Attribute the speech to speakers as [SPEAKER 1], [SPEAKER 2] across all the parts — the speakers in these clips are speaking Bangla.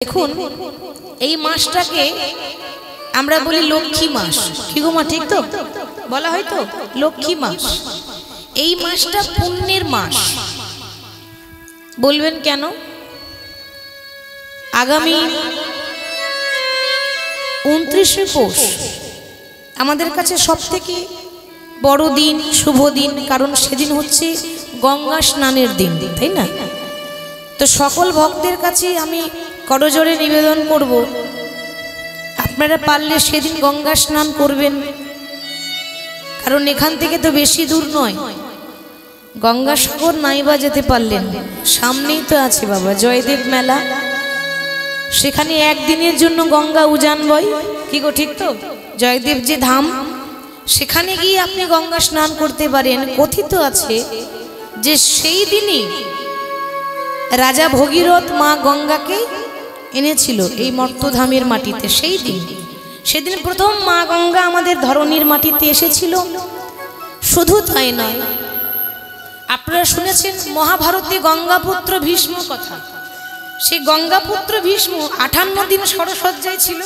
[SPEAKER 1] দেখুন এই মাসটাকে আমরা বলি লক্ষ্মী মাস। কি গো মা, ঠিক তো বলা হয় তো? লক্ষ্মী মাস। এই মাসটা পুণ্যের মাস। বলবেন কেন? আগামী 29শে পৌষ আমাদের কাছে সবথেকে বড় দিন, শুভ দিন, কারণ সেদিন হচ্ছে গঙ্গা স্নানের দিন, তাই না? তো সকল ভক্তের কাছে আমি করজোড়ে নিবেদন করব, আপনারা পারলে সেদিন গঙ্গা স্নান করবেন, কারণ এখান থেকে তো বেশি দূর নয়। গঙ্গাসাগর নাইবা যেতে পারলেন, সামনেই তো আছে বাবা জয়দেব মেলা, সেখানে একদিনের জন্য গঙ্গা উজান বয়। কি গো, ঠিক তো? জয়দেব যে ধাম, সেখানে গিয়ে আপনি গঙ্গা স্নান করতে পারেন। কথিত আছে যে সেই দিনই রাজা ভগীরথ মা গঙ্গাকে এনেছিল এই মর্তধামের মাটিতে। সেই দিন, সেদিন প্রথম মা গঙ্গা আমাদের ধরণীর মাটিতে এসেছিল। শুধু তাই নয়, আপনারা শুনেছেন মহাভারতে গঙ্গাপুত্র ভীষ্ম কথা। সেই গঙ্গাপুত্র ভীষ্ম 58 দিন সরসজ্জায় ছিল।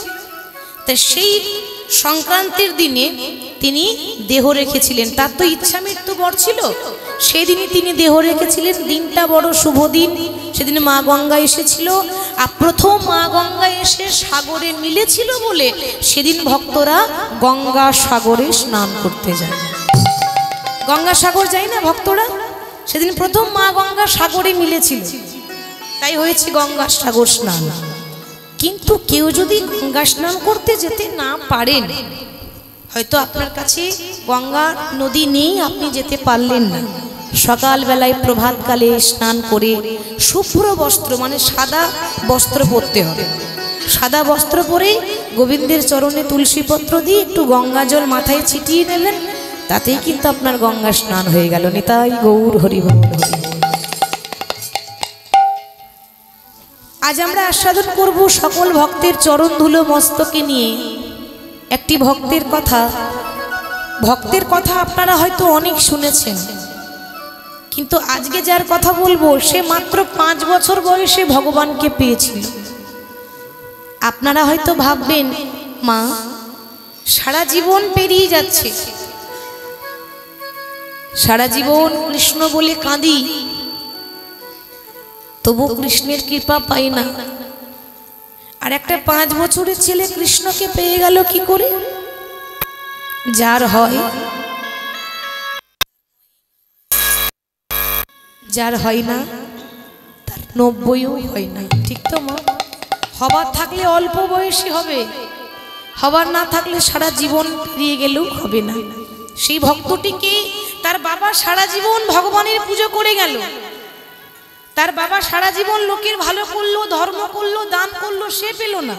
[SPEAKER 1] তা সেই সংক্রান্তির দিনে তিনি দেহ রেখেছিলেন। তার তো ইচ্ছা মৃত্যু বর ছিল, সেই দিনই তিনি দেহ রেখেছিলেন। দিনটা বড় শুভ দিন। সেদিন মা গঙ্গা এসেছিল, আর প্রথম মা গঙ্গা এসে সাগরে মিলেছিল বলে সেদিন ভক্তরা গঙ্গা সাগরে স্নান করতে যায়। গঙ্গা সাগর যায় না ভক্তরা? সেদিন প্রথম মা গঙ্গা সাগরে মিলেছিল, তাই হয়েছে গঙ্গা সাগর স্নান। কিন্তু কেউ যদি গঙ্গা স্নান করতে যেতে না পারেন, হয়তো আপনার কাছে গঙ্গা নদী নেই, আপনি যেতে পারলেন না, সকালবেলায় প্রভাতকালে স্নান করে শুভ্র বস্ত্র মানে সাদা বস্ত্র পরতে হবে। সাদা বস্ত্র পরে গোবিন্দের চরণে তুলসী পত্র দিয়ে একটু গঙ্গা জল মাথায় ছিটিয়ে নেবেন, তাতেই কিন্তু আপনার গঙ্গা স্নান হয়ে গেল। নিতাই গৌর হরি বল। আজ আমরা আস্বাদন করব সকল ভক্তের চরণ ধুলো মস্তকে নিয়ে একটি ভক্তের কথা। ভক্তের কথা আপনারা হয়তো অনেক শুনেছেন, কিন্তু আজকে যার কথা বলবো সে মাত্র 5 বছর বয়সে ভগবানকে পেয়েছিল। আপনারা হয়তো ভাববেন, মা সারা জীবন পেরিয়ে যাচ্ছে, সারা জীবন কৃষ্ণ বলে কাঁদি, তবু কৃষ্ণের কৃপা পাই না। আর একটা 5 বছরের ছেলে কৃষ্ণকে পেয়ে গেল কি করে? যার হয়, যার হয় না তার 90ও হয় না। ঠিক তো মা? হবার থাকলে অল্প বয়সী হবে, হবার না থাকলে সারা জীবন পেরিয়ে গেলেও হবে না। সেই ভক্তটিকে তার বাবা সারা জীবন ভগবানের পুজো করে গেল, তার বাবা সারা জীবন লোকের ভালো করলো, ধর্ম করলো, দান করলো, সে পেল না।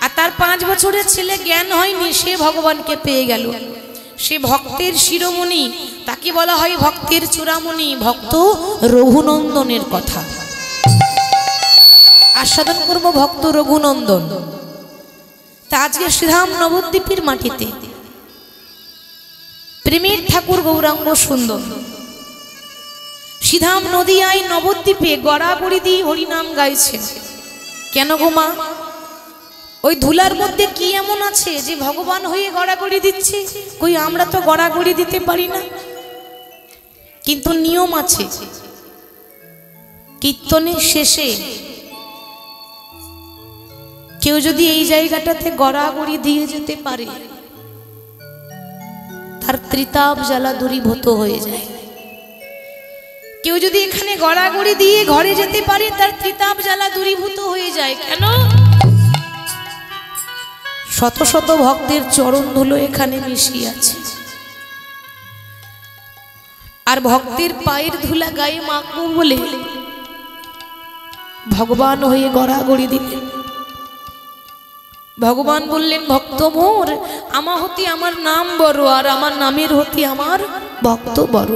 [SPEAKER 1] আর তার 5 বছরের ছেলে জ্ঞান হয়নি, সে ভগবানকে পেয়ে গেল। সে ভক্তের শিরোমণি, তাকে বলা হয় ভক্তের চূড়ামণি, ভক্ত রঘুনন্দনের কথা আস্বাদন করব। ভক্ত রঘুনন্দন। তা আজকে শ্রীধাম নবদ্বীপের মাটিতে প্রেমের ঠাকুর গৌরাঙ্গ সুন্দর শ্রীধাম নদিয়ায় নবদ্বীপে গড়াগড়ি দিয়ে হরিনাম গাইছে। কেন গো মা? ওই ধুলার মধ্যে কি এমন আছে যে ভগবান হয়ে গড়াগড়ি দিচ্ছে? কই আমরা তো গড়াগড়ি দিতে পারি না, কিন্তু নিয়ম আছে। কীর্তনের শেষে কেউ যদি এই জায়গাটাতে গড়াগড়ি দিয়ে যেতে পারে, তার ত্রিতাপ জ্বালা দূরীভূত হয়ে যায়। কেউ যদি এখানে গড়াগড়ি দিয়ে ঘরে যেতে পারে, তার ত্রিতাপ জ্বালা দূরীভূত হয়ে যায়। কেন? শত শত ভক্তের চরণ ধুলো এখানে মিশিয়ে আছে, আর ভক্তের পায়ের ধুলা গায়ে মাখবো বলে ভগবান হয়ে গড়াগড়ি দিলেন। ভগবান বললেন, ভক্ত মোর, আমার হতে আমার নাম বড়, আর আমার নামের হতে আমার ভক্ত বড়।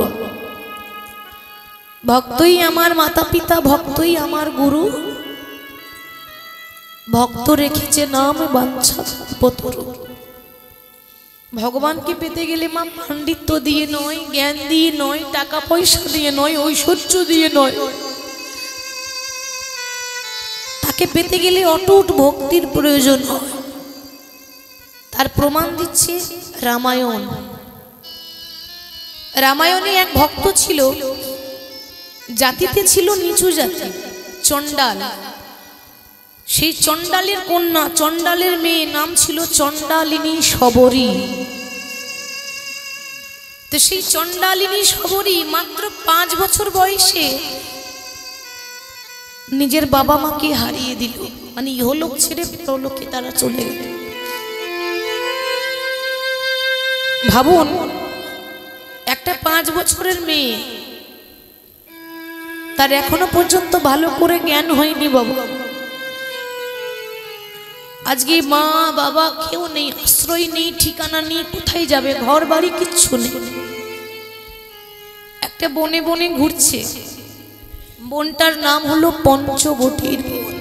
[SPEAKER 1] ভক্তই আমার মাতা পিতা, ভক্তই আমার গুরু, ভক্ত রেখেছে নাম বাঞ্ছা পতরু। ভগবানকে পেতে গেলে মা পাণ্ডিত্য দিয়ে নয়, জ্ঞান দিয়ে নয়, টাকা পয়সা দিয়ে নয়, ঐশ্বর্য দিয়ে নয়, তাকে পেতে গেলে অটুট ভক্তির প্রয়োজন হয়। তার প্রমাণ দিচ্ছে রামায়ণ। রামায়ণে এক ভক্ত ছিল, জাতিতে ছিল নিচু জাতি, চণ্ডাল। সেই চণ্ডালের কন্যা, চণ্ডালের মেয়ে নাম ছিল চণ্ডালিনী শবরী। তো সেই চণ্ডালিনী শবরী মাত্র 5 বছর বয়সে নিজের বাবা মাকে হারিয়ে দিল, মানে ইহলোক ছেড়ে পরলোকে তারা চলে গেল। ভাবুন, একটা 5 বছরের মেয়ে, তার এখনো পর্যন্ত ভালো করে জ্ঞান হয়নি বাবা। আজকে মা বাবা কেউ নেই, আশ্রয় নেই, ঠিকানা নেই, কোথায় যাবে, ঘর বাড়ি কিচ্ছু নেই। একটা বনে বনে ঘুরছে, বনটার নাম হলো পঞ্চবটির বন।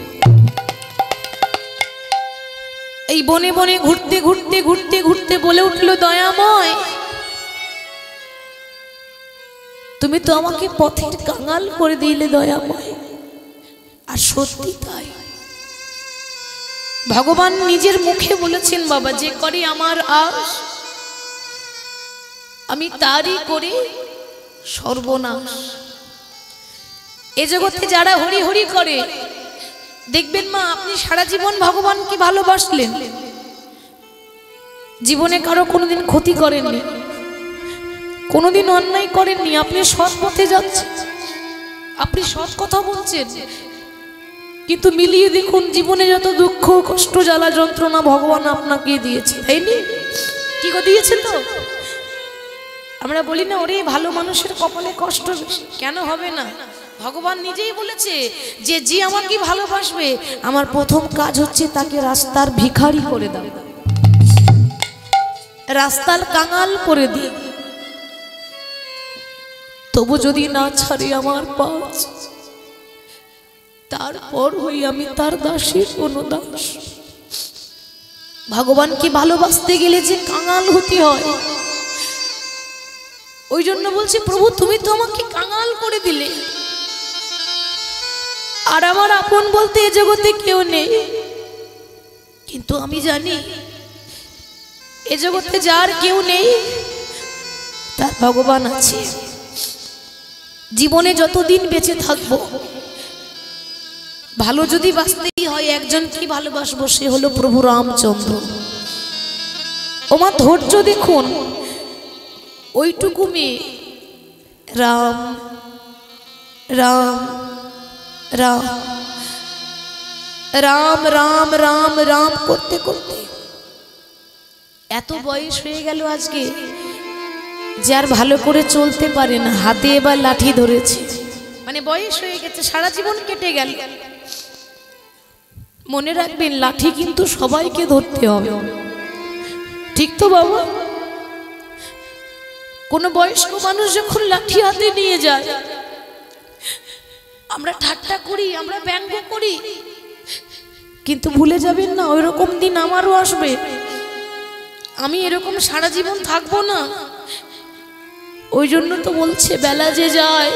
[SPEAKER 1] এই বনে বনে ঘুরতে ঘুরতে ঘুরতে ঘুরতে বলে উঠলো, দয়াময় তুমি তো আমাকে পথের কাঙাল করে দিলে দয়াময়। আর সত্যি তাই, ভগবান নিজের মুখে বলেছেন, বাবা যে করে আমার আশ আমি তারই করে সর্বনাশ। এ জগতে যারা হরি হরি করে, দেখবেন মা আপনি সারা জীবন ভগবানকে ভালোবাসলেন, জীবনে কারো কোনোদিন ক্ষতি করেননি, কোনোদিন অন্যায় করেননি, আপনি সৎ পথে যাচ্ছেন, আপনি সৎ কথা বলছেন, কিন্তু মিলিয়ে দেখুন জীবনে যত দুঃখ কষ্ট জ্বালা যন্ত্রণা ভগবান আপনাকে দিয়েছে, তাই নি? কি করে দিয়েছে? তো আমরা বলি না, ওরে ভালো মানুষের কপালে কষ্ট বেশি। কেন হবে না? ভগবান নিজেই বলেছে যে যে আমাকে ভালোবাসবে, আমার প্রথম কাজ হচ্ছে তাকে রাস্তার ভিখারি করে দাও, রাস্তার কাঙাল করে দিই। তবু যদি না ছাড়ে আমার পাঁচ, তারপর হই আমি তার দাসের কোনো দাস। ভগবানকে ভালোবাসতে গেলে যে কাঙাল হতে হয়, ওই জন্য বলছি প্রভু তুমি তো আমাকে কাঙাল করে দিলে, আর আমার আপন বলতে এ জগতে কেউ নেই। কিন্তু আমি জানি এ জগতে যার কেউ নেই তার ভগবান আছে। জীবনে যতদিন বেঁচে থাকবো, ভালো যদি বাঁচতেই হয় একজনকে ভালোবাসবো, সে হলো প্রভু রামচন্দ্র। ওমা ধৈর্য দেখুন, ওইটুকু মেয়ে রাম রাম রাম রাম রাম রাম রাম করতে করতে এত বয়স হয়ে গেল আজকে, যার ভালো করে চলতে পারে না, হাতে এবার লাঠি ধরেছে, মানে বয়স হয়ে গেছে, সারা জীবন কেটে গেল। মনে রাখবেন লাঠি কিন্তু সবাইকে ধরতে হবে, ঠিক তো বাবা? কোন বয়স্ক মানুষ যখন লাঠি হাতে নিয়ে যায়, আমরা ঠাট্টা করি, আমরা ব্যঙ্গ করি, কিন্তু ভুলে যাবেন না ওই রকম দিন আমারও আসবে। আমি এরকম সারা জীবন থাকবো না। ওই জন্য তো বলছে বেলা যে যায়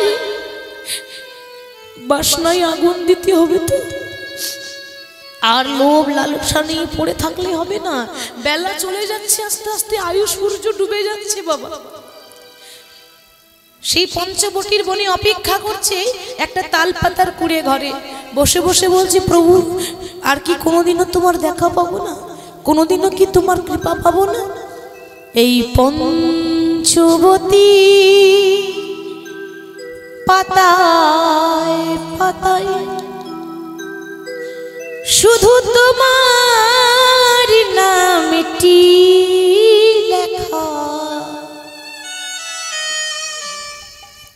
[SPEAKER 1] বাসনায় আগুন দিতে হবে। তো আর লোভ লালসা নিয়ে পড়ে থাকলে হবে না। বেলা চলে যাচ্ছে আস্তে আস্তে, আয়ু সূর্য ডুবে যাচ্ছে বাবা। সেই পঞ্চবটির বনে অপেক্ষা করছে একটা তাল পাতার কুড়ে ঘরে বসে বসে বলছে, প্রভু আর কি কোনোদিনও তোমার দেখা পাবো না? কোনোদিনও কি তোমার কৃপা পাবো না? এই পঞ্চবতী পাতায় পাতায় শুধু তোমার নামটি লেখা,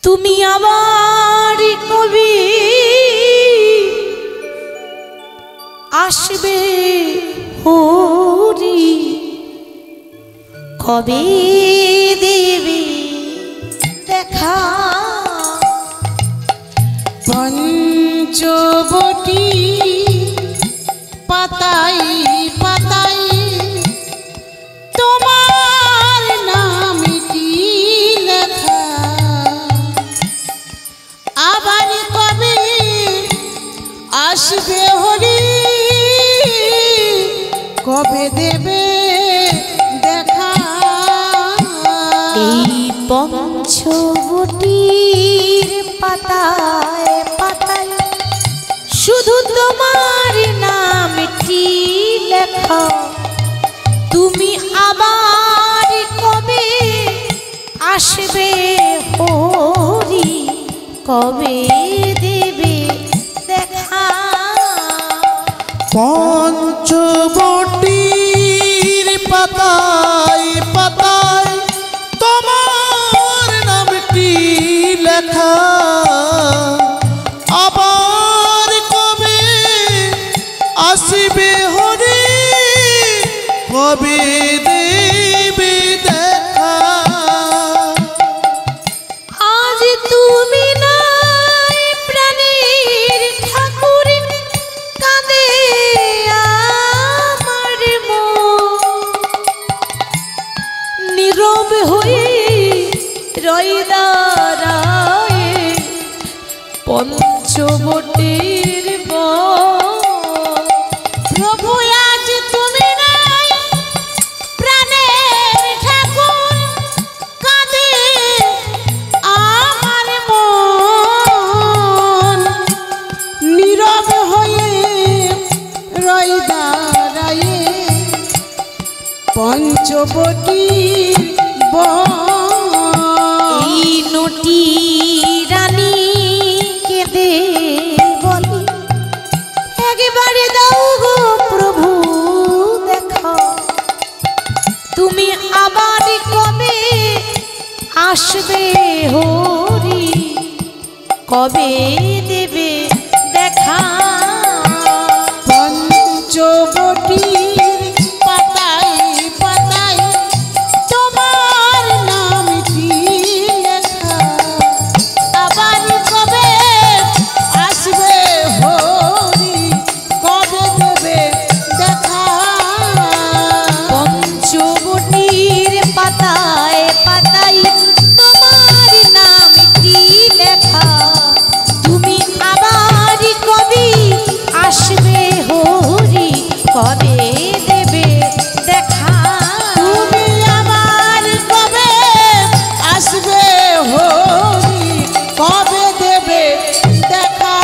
[SPEAKER 1] তুমি আমার কবি আসবে হরি, কবে দেবে দেখা?
[SPEAKER 2] পঞ্চবটি পাতাই পাতাই তোমার নামটি লেখা, আবার কবে আসবে হরি, কবে দেবে দেখা
[SPEAKER 1] এই পঞ্চবটির পাতায় পাতায় শুধু তোমার নামটি লেখা। তুমি আবার কবে আসবে হরি, কবে দেবে দেখা।
[SPEAKER 3] পঞ্চবটির পাতায় পাতায় তোমার নামটি লেখা, আবার কবে আসবে হরি, কবে দেবে দেখা।
[SPEAKER 1] আজ তুমি নাই প্রাণের ঠাকুর, কাঁদে আমার মন। নীরব হয়ে রয় দাঁড়ায়ে পঞ্চবটির বন।
[SPEAKER 2] প্রভু আজ তুমি নাই প্রাণের ঠাকুর, কাঁদে আমার মন। নীরব হয়ে রয় দাঁড়ায়ে পঞ্চবটির বন।
[SPEAKER 1] এই নটি রানী কেঁদে বলি, একবারে দাও গো প্রভু দেখা। তুমি আবার কবে আসবে হরি, কবে দেবে দেখা।
[SPEAKER 2] পঞ্চবটির পাতায় পাতায় তোমার নামটি লেখা, আবার কবে আসবে হরি, কবে দেবে দেখা।
[SPEAKER 1] পঞ্চবটির পাতায় পাতায় তোমার নামটি লেখা। তুমি আবার কবে আসবে হরি, কবে দেবে দেখা।
[SPEAKER 2] তুমি আবার কবে আসবে হরি, কবে দেবে দেখা।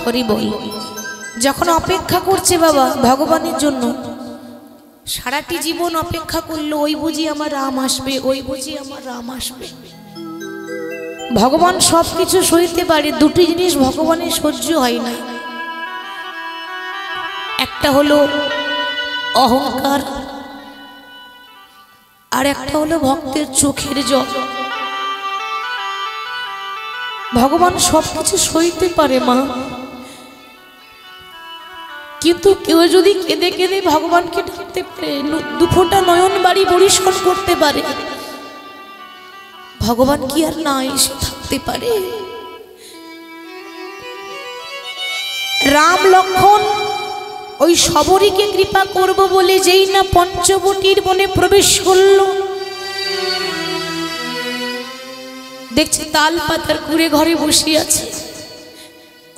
[SPEAKER 1] হরি বল। যখন অপেক্ষা করছে বাবা ভগবানের জন্য, সারাটি জীবন অপেক্ষা করলো, ওই বুঝি আমার রাম আসবে, ওই বুঝি আমার রাম আসবে। ভগবান সব কিছু সইতে পারে, দুটি জিনিস ভগবানের সহ্য হয় না। একটা হলো অহংকার, আর একটা হলো ভক্তের চোখের জল। ভগবান সব কিছু সইতে পারে মা, কিন্তু কেউ যদি কেঁদে কেঁদে ভগবানকে ডাকতে পারে, দুফোঁটা নয়ন বাড়ি পরিশ্রম করতে পারে, ভগবান কি আর না এসে থাকতে পারে? রাম লক্ষ্মণ ওই শবরীকে কৃপা করব বলে যেই না পঞ্চবটির বনে প্রবেশ করল, দেখছে তাল পাতার কুড়ে ঘরে বসে আছে।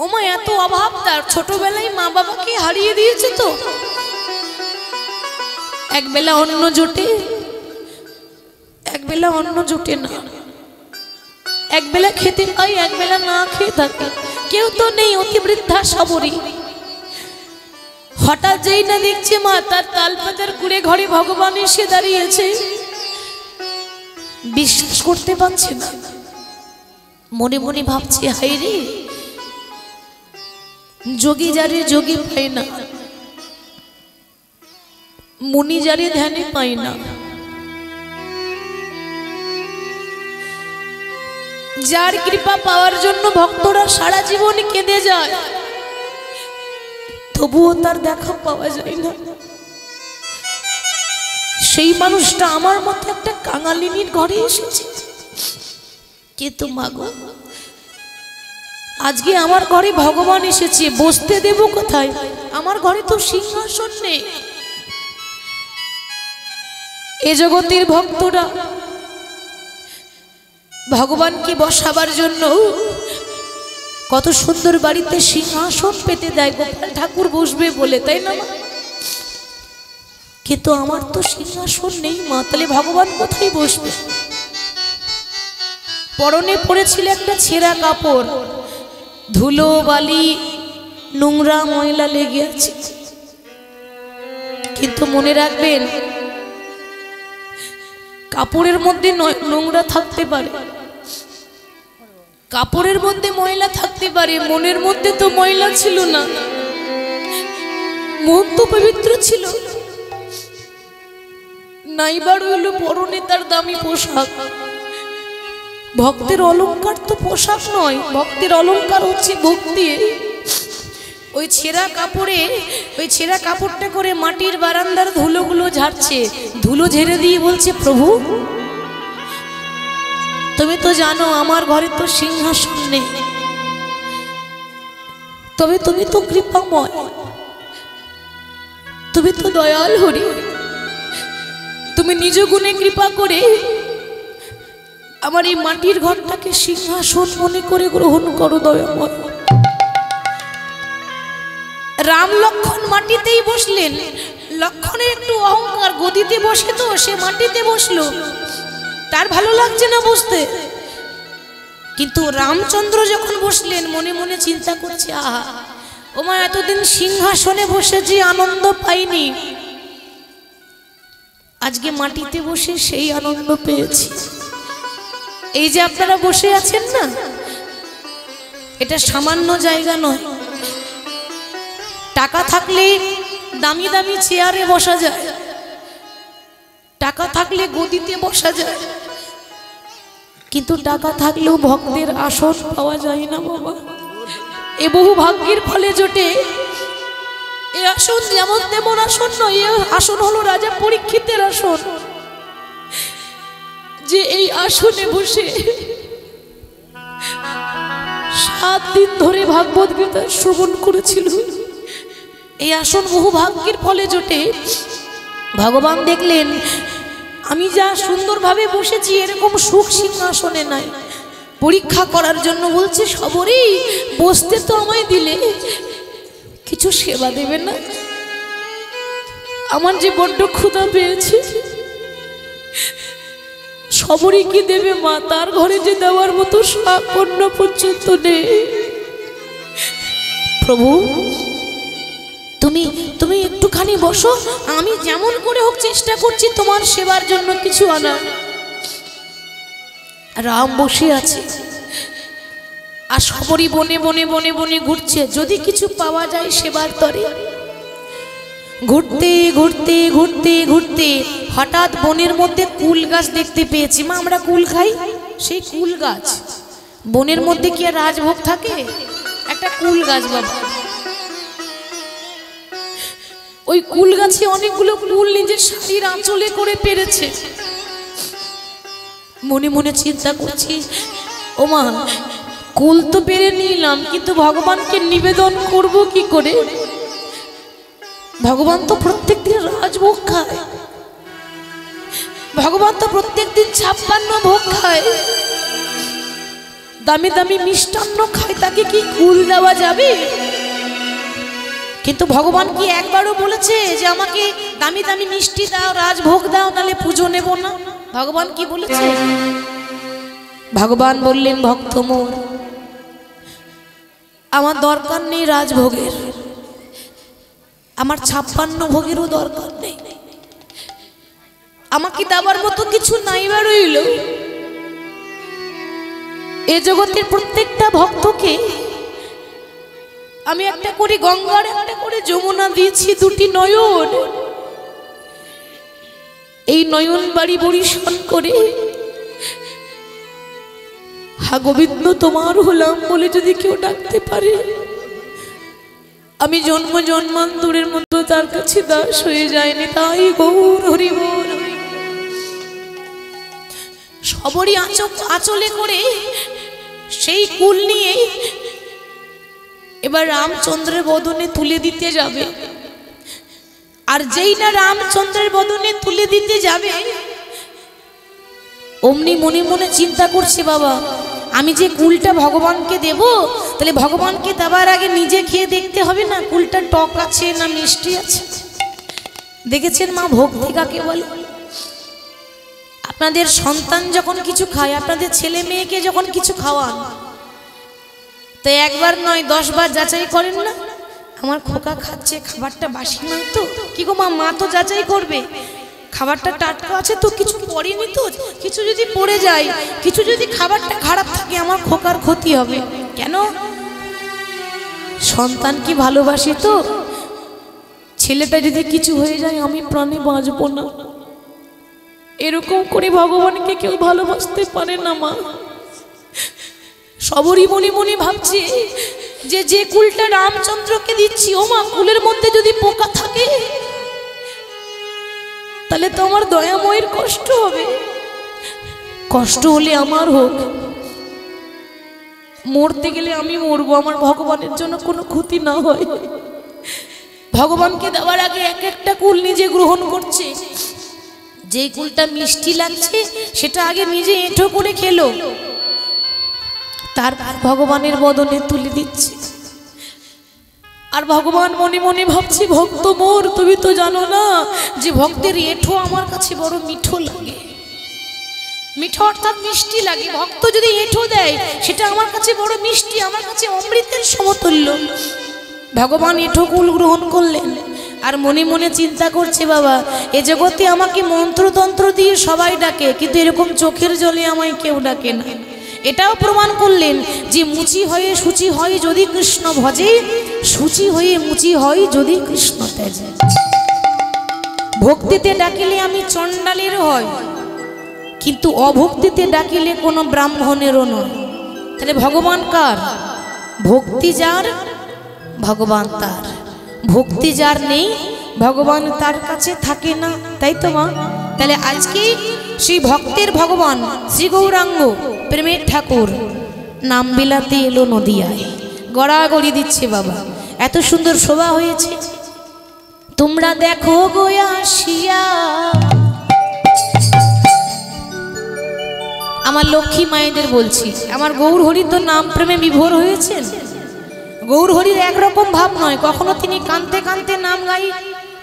[SPEAKER 1] ওমা এত অভাব তার, ছোটবেলায় মা বাবাকে হারিয়ে দিয়েছে তো, একবেলা অন্ন জোটে, একবেলা অন্ন জোটে না, একবেলা খেতে পাই, একবেলা না খেয়ে থাকে, কেউ তো নেই, অতি বৃদ্ধা শবরী। হঠাৎ যেই না দেখছে মা তার তাল পাতার কুড়ে ঘরে ভগবান এসে দাঁড়িয়েছে, বিশ্বাস করতে পারছে না। মনে মনে ভাবছে, হায় রে, যোগী যারে যোগী পায় না, মুনি যারে ধ্যানে পায় না, যার কৃপা পাওয়ার জন্য ভক্তরা সারা জীবন কেঁদে যায়, তবুও তার দেখা পাওয়া যায় না। সেই মানুষটা আমার মতো একটা কাঙালিনীর ঘরে এসেছে। কিন্তু মাগো, আজকে আমার ঘরে ভগবান এসেছে, বসতে দেব কোথায়? আমার ঘরে তো সিংহাসন নেই। এ জগতের ভক্তরা ভগবানকে বসাবার জন্য কত সুন্দর বাড়িতে সিংহাসন পেতে দেয় গোপাল ঠাকুর বসবে বলে, তাই না মা? কিন্তু আমার তো সিংহাসন নেই মা, তাহলে ভগবান কোথায় বসবে? পরনে পড়েছিল একটা ছেঁড়া কাপড়, ধুলো বালি নোংরা ময়লা লেগে আছে। কিন্তু মনে রাখবেন, কাপড়ের মধ্যে নোংরা থাকতে পারে, কাপড়ের মধ্যে ময়লা থাকতে পারে, মনের মধ্যে তো ময়লা ছিল না, মন তো পবিত্র ছিল। নাইবার হইল পরনে তার দামি পোশাক। ভক্তের অলংকার তো পোশাক নয়, ভক্তের অলংকার হচ্ছে ভক্তি। ওই ছেঁড়া কাপড়ে, ওই ছেঁড়া কাপড়টা করে মাটির বারান্দার ধুলোগুলো ঝাড়ছে, ধুলো ঝেড়ে দিয়ে বলছে, প্রভু তুমি তো জানো আমার ঘরে তো সিংহাসন নেই, তবে তুমি তো কৃপাময়, তুমি তো দয়াল হরি, তুমি নিজ গুণে কৃপা করে আমার এই মাটির ঘরটাকে সিংহাসন মনে করে গ্রহণ করো দয়াময়। রাম লক্ষণ মাটিতেই বসলেন। লক্ষণের একটু অহংকার, গদিতে বসে তো সে মাটিতে বসলো, তার ভালো লাগছে না বসতে। কিন্তু রামচন্দ্র যখন বসলেন মনে মনে চিন্তা করছে, আহা ওমা এতদিন সিংহাসনে বসে যে আনন্দ পাইনি, আজকে মাটিতে বসে সেই আনন্দ পেয়েছি। এই যে আপনারা বসে আছেন না, এটা সামান্য জায়গা নয়। টাকা থাকলে দামি দামি চেয়ারে বসা যায়, টাকা থাকলে গদিতে বসা যায়, কিন্তু টাকা থাকলেও ভক্তের আসন পাওয়া যায় না বাবা। এ বহু ভাগ্যের ফলে জোটে। এ আসন যেমন তেমন আসন নয়, এ আসন হলো রাজা পরীক্ষিতের আসন, যে এই আসনে বসে 7 দিন ধরে ভাগবত গীতা শ্রবণ করেছিল। এই আসন বহু ভাগ্যের ফলে জোটে। ভগবান দেখলেন আমি যা সুন্দরভাবে বসেছি এরকম সুখ সিংহাসনে নাই। পরীক্ষা করার জন্য বলছে, সবরই বসতে তো আমায় দিলে, কিছু সেবা দেবে না? আমার যে বড্ড ক্ষুধা পেয়েছে, সবরই কি দেবে মা? তার ঘরে যে দেওয়ার মতো শাক অন্য পর্যন্ত নেই। প্রভু তুমি তুমি একটুখানি বসো, আমি যেমন করে হোক চেষ্টা করছি তোমার সেবার জন্য কিছু আনা। রাম বসে আছে আর সবরই বনে বনে বনে বনে ঘুরছে, যদি কিছু পাওয়া যায় সেবার তরে। ঘুরতে ঘুরতে ঘুরতে ঘুরতে হঠাৎ বনের মধ্যে কুল গাছ দেখতে পেয়েছি। মা আমরা কুল খাই, সেই কুল গাছ। বনের মধ্যে কি আর রাজভোগ থাকে? একটা কুল গাছ বাবা। ওই কুল গাছে অনেকগুলো কুল নিজের শাড়ির আঁচলে করে পেরেছে। মনে মনে চিন্তা করছি, ও মা কুল তো পেরে নিলাম, কিন্তু ভগবানকে নিবেদন করব কি করে? ভগবান তো প্রত্যেক দিন রাজভোগ খায়, ভগবান তো প্রত্যেক দিন 56 ভোগ খায়, দামি দামি মিষ্টান্ন খায়, তাকে কি কুল দেওয়া যাবে? কিন্তু ভগবান কি একবারও বলেছে যে আমাকে দামি দামি মিষ্টি দাও, রাজভোগ দাও, নালে পুজো নেব না? ভগবান কি বলেছে? ভগবান বললেন, ভক্ত মোর, আমার দরকার নেই রাজভোগের, আমার 56 ভোগেরও দরকার নেই, আমাকে দেওয়ার মতো কিছু নাই বা রইল। এ জগতের প্রত্যেকটা ভক্তকে আমি একটা করে গঙ্গার, একটা করে যমুনা দিয়েছি, 2টি নয়ন। এই নয়ন বাড়ি বরিশন করে হা গোবিন্দ তোমার হলাম বলে যদি কেউ ডাকতে পারে, আমি জন্ম জন্মান্তরের মতো তার কাছে দাস হয়ে যায়নি। তাই গৌর হরি বল। সবরই আঁচলে করে সেই কুল নিয়ে এবার রামচন্দ্রের বদনে তুলে দিতে যাবে। আর যেই না রামচন্দ্রের বদনে তুলে দিতে যাবে, অমনি মনে মনে চিন্তা করছে, বাবা আমি যে কুলটা ভগবানকে দেব, তাহলে ভগবানকে দেওয়ার আগে নিজে খেয়ে দেখতে হবে না কুলটা টক আছে না মিষ্টি আছে। দেখেছেন মা ভক্তি কাকে বলে? আপনাদের সন্তান যখন কিছু খায়, আপনাদের ছেলে মেয়েকে যখন কিছু খাওয়ান, তো একবার নয় 10 বার যাচাই করেন না? আমার খোকা খাচ্ছে, খাবারটা বাসি নয় তো? কি গো মা, মা তো যাচাই করবে খাবারটা টাটকা আছে তো, কিছু পড়েনি তো, কিছু যদি পড়ে যায়, কিছু যদি খাবারটা খারাপ থাকে আমার খোকার ক্ষতি হবে। কেন? সন্তান কি ভালোবাসি তো? ছেলেটা যদি কিছু হয়ে যায় আমি প্রাণে বাঁচবো না, এরকম করে ভগবানকে কেউ ভালোবাসতে পারে না মা। সবরই মনে মনে ভাবছে যে যে কুলটা রামচন্দ্রকে দিচ্ছি, ও মা কুলের মধ্যে যদি পোকা থাকে তাহলে তো আমার দয়াময়ের কষ্ট হবে। কষ্ট হলে আমার হোক, মরতে গেলে আমি মরবো, আমার ভগবানের জন্য কোনো ক্ষতি না হয়। ভগবানকে দেওয়ার আগে এক একটা কুল নিজে গ্রহণ করছে। যে কুলটা মিষ্টি লাগছে সেটা আগে নিজে এঁঠো করে খেলো, তারপর ভগবানের বদনে তুলে দিচ্ছে। আর ভগবান মনে মনে ভাবছি, ভক্ত মোর তুমি তো জানো না যে ভক্তের এঁঠো আমার কাছে বড় মিঠো লাগে। মিঠো অর্থাৎ মিষ্টি লাগে। ভক্ত যদি এঁঠো দেয় সেটা আমার কাছে বড় মিষ্টি, আমার কাছে অমৃতের সমতুল্য। ভগবান এঁঠো কুল গ্রহণ করলেন আর মনে মনে চিন্তা করছে, বাবা এ জগতে আমাকে মন্ত্রতন্ত্র দিয়ে সবাই ডাকে, কিন্তু এরকম চোখের জলে আমায় কেউ ডাকে না। এটাও প্রমাণ করলেন যে মুচি হয়ে শুচি হয় যদি কৃষ্ণ ভজে, শুচি হয়ে মুচি হয় যদি কৃষ্ণ তেজে। ভক্তিতে ডাকিলে আমি চণ্ডালেরও হয়, কিন্তু অভক্তিতে ডাকিলে কোনো ব্রাহ্মণেরও নয়। তাহলে ভগবান কার? ভক্তি যার ভগবান তার, ভক্তি যার নেই ভগবান তার কাছে থাকে না, তাই তো মা? তাহলে আজকে সেই ভক্তের ভগবান শ্রী গৌরাঙ্গ প্রেমের ঠাকুর নাম বিলাতে এলো নদিয়ায়, গড়াগড়ি দিচ্ছে বাবা। এত সুন্দর শোভা হয়েছে, তোমরা দেখো গো আসিয়া। আমার লক্ষ্মী মায়েদের বলছি, আমার গৌর হরির তো নাম প্রেমে বিভোর হয়েছেন। গৌর হরির একরকম ভাব নয়, কখনো তিনি কানতে কানতে নাম গাই,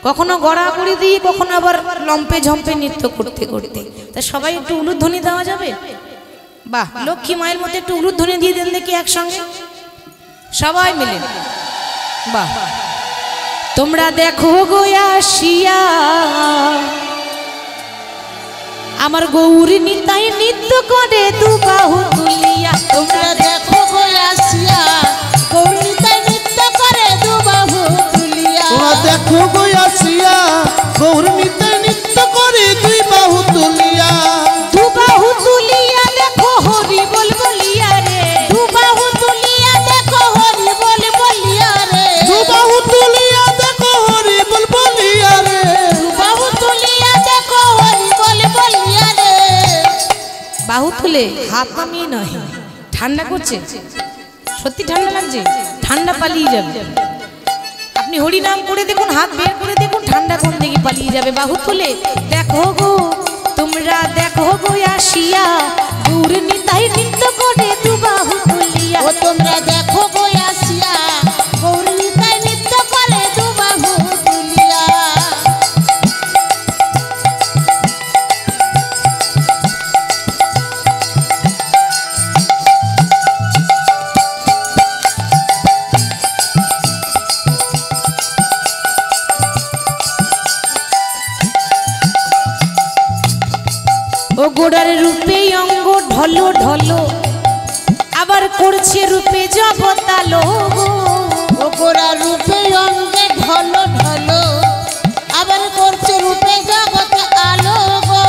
[SPEAKER 1] কখনো গড়াগড়ি দিয়ে, কখনো আবার লম্পে ঝম্পে নৃত্য করতে করতে। তা সবাই একটু উলুধ্বনি দেওয়া যাবে? বাহ, লক্ষ্মী মায়ের মধ্যে একটু উলুধ্বনি দিয়ে দেন দেখি একসঙ্গে সবাই মিলে। বাহ, তোমরা দেখো গো আসিয়া আমার গৌরী নিতাই নৃত্য করে দু বাহু তুলিয়া।
[SPEAKER 2] তোমরা দেখো গো আসিয়া গৌর নিতাই নৃত্য করে দু বাহু তুলিয়া।
[SPEAKER 3] তোমরা দেখো গো আসিয়া গৌর নিতাই নৃত্য করে দুই বাহু তুলিয়া।
[SPEAKER 1] দু বাহু তুলিয়া দেখো হরি বল বলিয়া রে,
[SPEAKER 2] দু বাহু তুলিয়া দেখো হরি বল বলিয়া রে।
[SPEAKER 3] দু বাহু তুলিয়া দেখো হরি বল বলিয়া রে।
[SPEAKER 2] দু বাহু তুলিয়া দেখো হরি বল বলিয়া রে।
[SPEAKER 1] বাহু তুলে হাত নামিয়ে নয়, ঠান্ডা করছে, সত্যি ঠান্ডা লাগছে, ঠান্ডা পালিয়ে যাবে। আপনি হরি নাম করে দেখুন, হাত বের করে দেখুন, ঠান্ডা কোন দিকে পালিয়ে যাবে। বাহু তুলে দেখো গো, তোমরা দেখো গো আসিয়া গৌর নিতাই নৃত্য করে দু বাহু তুলিয়া।
[SPEAKER 2] ও তোমরা দেখো গো আসিয়া গৌর নিতাই নৃত্য করে দু বাহু তুলিয়া।
[SPEAKER 1] ও গোড়ার রূপে অঙ্গ ঢলো ঢলো, আবার করছে রূপে জগতালো।
[SPEAKER 2] ও গোরা রূপে অঙ্গে ঢলো ঢলো, আবার করছে রূপে জগতে আলো গো।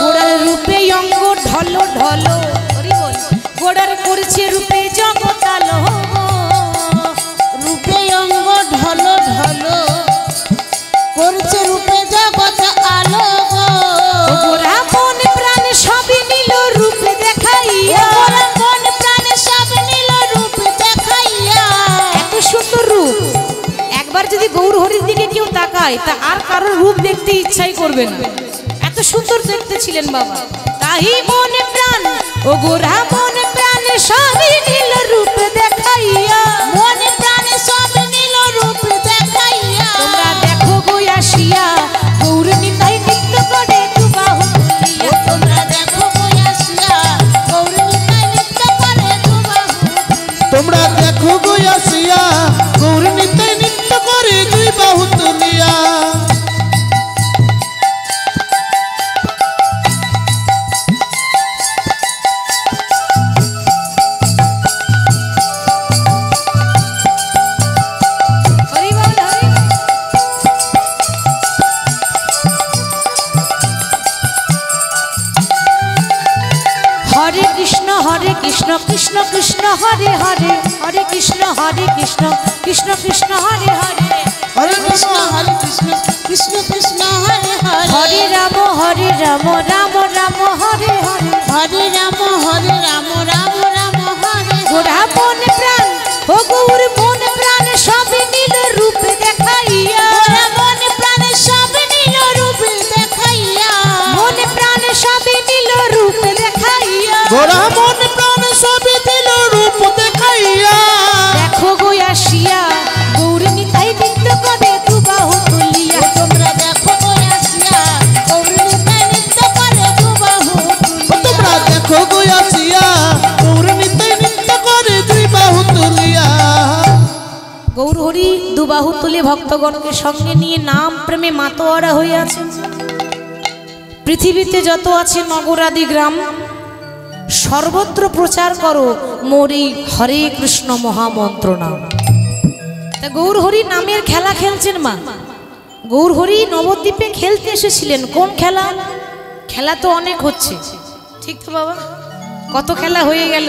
[SPEAKER 1] গোড়ার রূপে অঙ্গ ঢলো ঢলো, গোড়ার করছে রূপে জগতালো।
[SPEAKER 2] রূপে অঙ্গ ঢলো ঢলো, করছে রূপে জগতে আলো গো।
[SPEAKER 1] গোড়া মন প্রাণ সবই নিল রূপ দেখাইয়া।
[SPEAKER 2] গোরা মন প্রাণ সব নিল রূপ দেখাইয়া।
[SPEAKER 1] এত সুন্দর রূপ, একবার যদি গৌর হরির দিকে কেউ তাকায় তা আর কারোর রূপ দেখতে ইচ্ছাই করবে না, এত সুন্দর দেখতে ছিলেন বাবা। তাই মন প্রাণ ও গোরা মন প্রাণ প্রাণে সবই নীল রূপ দেখাইয়া,
[SPEAKER 2] মনে প্রাণে সব নীল রূপ দেখাইয়া।
[SPEAKER 1] তোমরা দেখো গো আসিয়া গৌর নিতাই নৃত্য করে দুবাহু তুলিয়া।
[SPEAKER 2] তোমরা দেখো গো আসিয়া গৌর নিতাই নৃত্য করে দুবাহু তুলিয়া।
[SPEAKER 3] তোমরা দেখো গো আসিয়া গৌর নিতাই নৃত্য করে দুই বাহু তুলিয়া।
[SPEAKER 1] হরি বল হরি বল। হরে কৃষ্ণ কৃষ্ণ কৃষ্ণ হরে হরে, হরে কৃষ্ণ কৃষ্ণ কৃষ্ণ হরে হরে,
[SPEAKER 3] হরে
[SPEAKER 2] কৃষ্ণ
[SPEAKER 3] কৃষ্ণ
[SPEAKER 2] হরে কৃষ্ণ কৃষ্ণ কৃষ্ণ হরে হরে।
[SPEAKER 1] হরে রাম রাম রাম হরে হরে।
[SPEAKER 2] হরে রাম রাম রাম হরে
[SPEAKER 1] গোড়া মন প্রাণ ও গৌর মন প্রাণ সব নীল রূপ দেখাইয়া,
[SPEAKER 2] ওরা মন প্রাণে সব নীল রূপ দেখাইয়া।
[SPEAKER 1] মন প্রাণ সব নীল রূপ দেখাইয়া।
[SPEAKER 3] গোরা মন প্রাণ সবই দিল রূপ দেখাইয়া।
[SPEAKER 1] দেখো গো আসিয়া গৌর নিতাই নৃত্য করে দুবাহু তুলিয়া।
[SPEAKER 2] তোমরা দেখো গো আসিয়া গৌর নিতাই নৃত্য করে দুবাহু তুলিয়া।
[SPEAKER 3] তোমরা দেখো গো আসিয়া গৌর নিতাই নৃত্য করে দুই বাহু তুলিয়া।
[SPEAKER 1] গৌর হরি দুবাহু তুলে ভক্তগণকে সঙ্গে নিয়ে নাম প্রেমে মাতোয়ারা হয়ে আছে। পৃথিবীতে যত আছে নগরাদি গ্রাম সর্বত্র প্রচার করো মোর এই হরে কৃষ্ণ মহামন্ত্র নাম। তা গৌর হরি নামের খেলা খেলছেন মা। গৌর হরি নবদ্বীপে খেলতে এসেছিলেন। কোন খেলা? খেলা তো অনেক হচ্ছে, ঠিক তো বাবা? কত খেলা হয়ে গেল,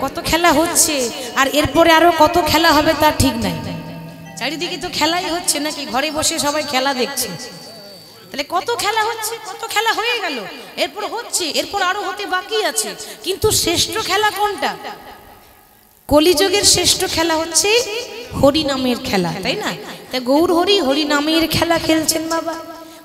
[SPEAKER 1] কত খেলা হচ্ছে, আর এরপরে আরো কত খেলা হবে তার ঠিক নাই। চারিদিকে তো খেলাই হচ্ছে নাকি, ঘরে বসে সবাই খেলা দেখছে। তাহলে কত খেলা হচ্ছে, কত খেলা হয়ে গেল, এরপর হচ্ছে, এরপর আরো হতে বাকি আছে। কিন্তু শ্রেষ্ঠ খেলা কোনটা? কলিযুগের শ্রেষ্ঠ খেলা হচ্ছে হরি নামের খেলা, তাই না? তাই গৌর হরি হরি নামের খেলা খেলছেন বাবা।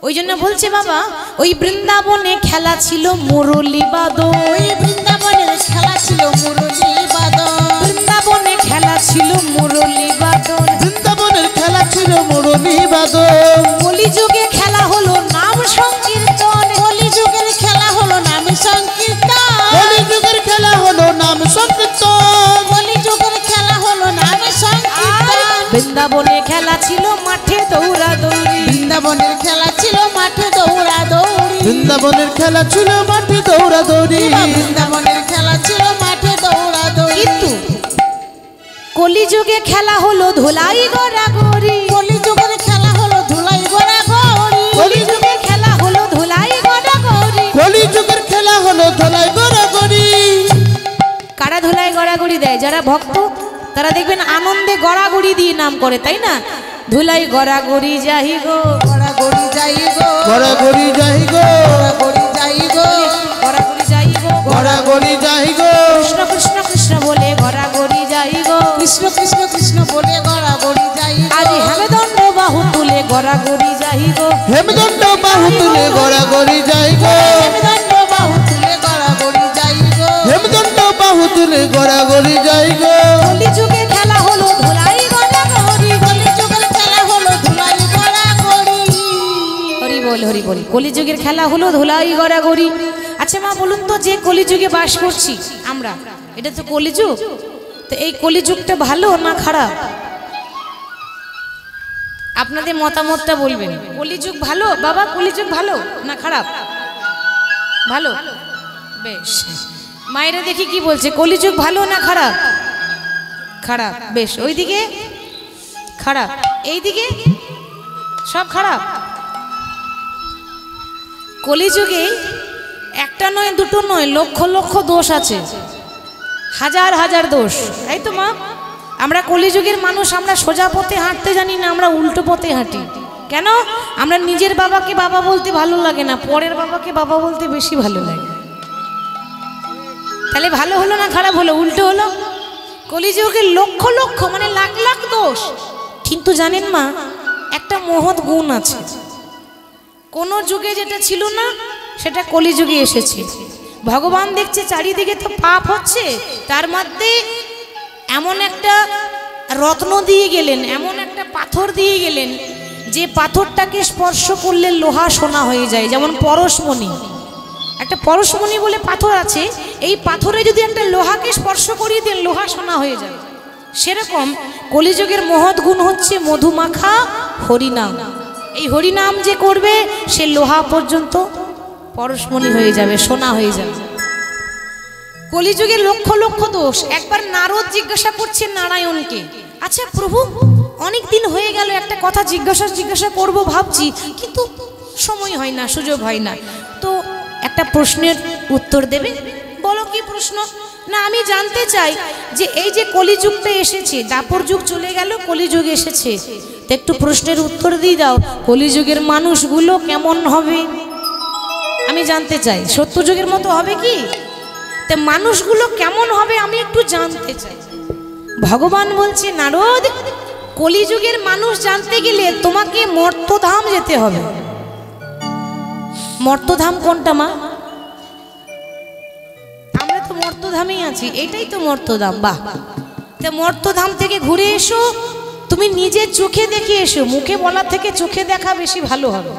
[SPEAKER 1] ওই জন্য বলছে বাবা, ওই বৃন্দাবনে খেলা ছিল মুরলী বাদন।
[SPEAKER 2] ওই বৃন্দাবনের খেলা ছিল মুরলী বাদন।
[SPEAKER 1] বৃন্দাবনে খেলা ছিল মুরলী বাদন।
[SPEAKER 3] বৃন্দাবনের খেলা ছিল মুরলী বাদন।
[SPEAKER 1] কলিযুগে খেলা হলো নাম সংকীর্তন।
[SPEAKER 2] কলিযুগের খেলা হলো নাম সংকীর্তন।
[SPEAKER 3] কলিযুগের খেলা হলো নাম সংকীর্তন।
[SPEAKER 2] কলিযুগের খেলা হলো নাম সংকীর্তন।
[SPEAKER 1] বৃন্দাবনে খেলা ছিল মাঠে দৌড়াদৌড়ি।
[SPEAKER 2] বৃন্দাবনের খেলা ছিল মাঠে দৌড়াদৌড়ি।
[SPEAKER 3] বৃন্দাবনের খেলা ছিল মাঠে দৌড়াদৌড়ি।
[SPEAKER 2] বৃন্দাবনের খেলা ছিল মাঠে দৌড়াদৌড়ি।
[SPEAKER 1] কিন্তু কলিযুগে খেলা হলো ধুলাই গড়াগড়ি।
[SPEAKER 2] কলিযুগের খেলা হলো ধুলাই গড়াগড়ি।
[SPEAKER 1] কলিযুগে খেলা হলো ধুলাই গড়াগড়ি।
[SPEAKER 3] কলিযুগের খেলা হলো ধলাই গড়াগড়ি।
[SPEAKER 1] কারা ধুলাই গড়াগড়ি দেয়? যারা ভক্ত, তারা দেখবেন আনন্দে গড়াগড়ি দিয়ে নাম করে, তাই না? ধুলাই গড়াগড়ি যাহি গো,
[SPEAKER 2] গড়াগড়ি যাই গো,
[SPEAKER 3] গড়াগড়ি যাই গো,
[SPEAKER 2] গড়াগড়ি যাই গো,
[SPEAKER 1] গড়াগড়ি যাই গো,
[SPEAKER 3] গড়াগড়ি যাই গো।
[SPEAKER 1] কৃষ্ণ কৃষ্ণ কৃষ্ণ বলে গড়াগড়ি যাই গো।
[SPEAKER 2] কৃষ্ণ কৃষ্ণ কৃষ্ণ বলে গড়াগড়ি যাই গো।
[SPEAKER 1] আজ হেমদণ্ড বাহু তুলে গড়াগড়ি যাই গো।
[SPEAKER 3] হেমদণ্ড বাহু তুলে গড়াগড়ি যাই গো।
[SPEAKER 2] হেমদণ্ড বাহু তুলে গড়াগড়ি যাই গো।
[SPEAKER 3] হেমদণ্ড বাহু তুলে গড়াগড়ি যাই গো।
[SPEAKER 1] কলিযুগে খেলা হলো ধুলাই গড়াগড়ি।
[SPEAKER 2] কলিযুগের খেলা হলো ধুলাই গড়াগড়ি।
[SPEAKER 1] হরি বল হরি বল। কলিযুগের খেলা হলো ধুলাই গড়াগড়ি। আচ্ছা মা বলুন তো, যে কলিযুগে বাস করছি আমরা, এটা তো কলিযুগ, তো এই কলিযুগটা ভালো না খারাপ? আপনাদের মতামতটা বলবেন। কলিযুগ ভালো বাবা? কলিযুগ ভালো না খারাপ? ভালো, বেশ। মায়েরা দেখি কি বলছে, কলিযুগ ভালো না খারাপ? খারাপ, বেশ। ওইদিকে খারাপ, এইদিকে সব খারাপ। কলিযুগে একটা নয়, দুটো নয়, লক্ষ লক্ষ দোষ আছে, হাজার হাজার দোষ, তাই তো মা? আমরা কলিযুগের মানুষ, আমরা সোজা পথে হাঁটতে জানি না, আমরা উল্টো পথে হাঁটি। কেন? আমরা নিজের বাবাকে বাবা বলতে ভালো লাগে না, পরের বাবাকে বাবা বলতে বেশি ভালো লাগে। তাহলে ভালো হলো না খারাপ হলো? উল্টো হলো। কলিযুগের লক্ষ লক্ষ মানে লাখ লাখ দোষ, কিন্তু জানেন মা, একটা মহৎ গুণ আছে। কোন যুগে যেটা ছিল না সেটা কলিযুগে এসেছে। ভগবান দেখছে চারিদিকে তো পাপ হচ্ছে, তার মধ্যে এমন একটা রত্ন দিয়ে গেলেন, এমন একটা পাথর দিয়ে গেলেন যে পাথরটাকে স্পর্শ করলে লোহা সোনা হয়ে যায়। যেমন পরশমণি, একটা পরশমণি বলে পাথর আছে, এই পাথরে যদি একটা লোহাকে স্পর্শ করিয়ে দেন লোহা সোনা হয়ে যায়। সেরকম কলিযুগের মহৎ গুণ হচ্ছে মধুমাখা হরিনাম। এই হরিনাম যে করবে সে লোহা পর্যন্ত পরশমণি হয়ে যাবে, সোনা হয়ে যাবে। কলিযুগের লক্ষ লক্ষ দোষ। একবার নারদ জিজ্ঞাসা করছে নারায়ণকে, আচ্ছা প্রভু, অনেক দিন হয়ে গেল একটা কথা জিজ্ঞাসা করব ভাবছি, কিন্তু সময় হয় না, সুযোগ হয় না, তো একটা প্রশ্নের উত্তর দেবে? বলো কি প্রশ্ন? না, আমি জানতে চাই যে এই যে কলিযুগটা এসেছে, দাপর যুগ চলে গেল, কলিযুগ এসেছে, তো একটু প্রশ্নের উত্তর দিয়ে দাও, কলিযুগের মানুষগুলো কেমন হবে আমি জানতে চাই। সত্যযুগের মতো হবে কি? তে মানুষগুলো কেমন হবে আমি একটু জানতে চাই। ভগবান বলছে, নারদ, কলিযুগের মানুষ জানতে গেলে তোমাকে মর্তধাম যেতে হবে। মর্তধাম কোনটা মা? আমরা তো মর্তধামেই আছি, এটাই তো মর্তধাম। বাহ, তো মর্তধাম থেকে ঘুরে এসো, তুমি নিজের চোখে দেখে এসো, মুখে বলা থেকে চোখে দেখা বেশি ভালো হবে।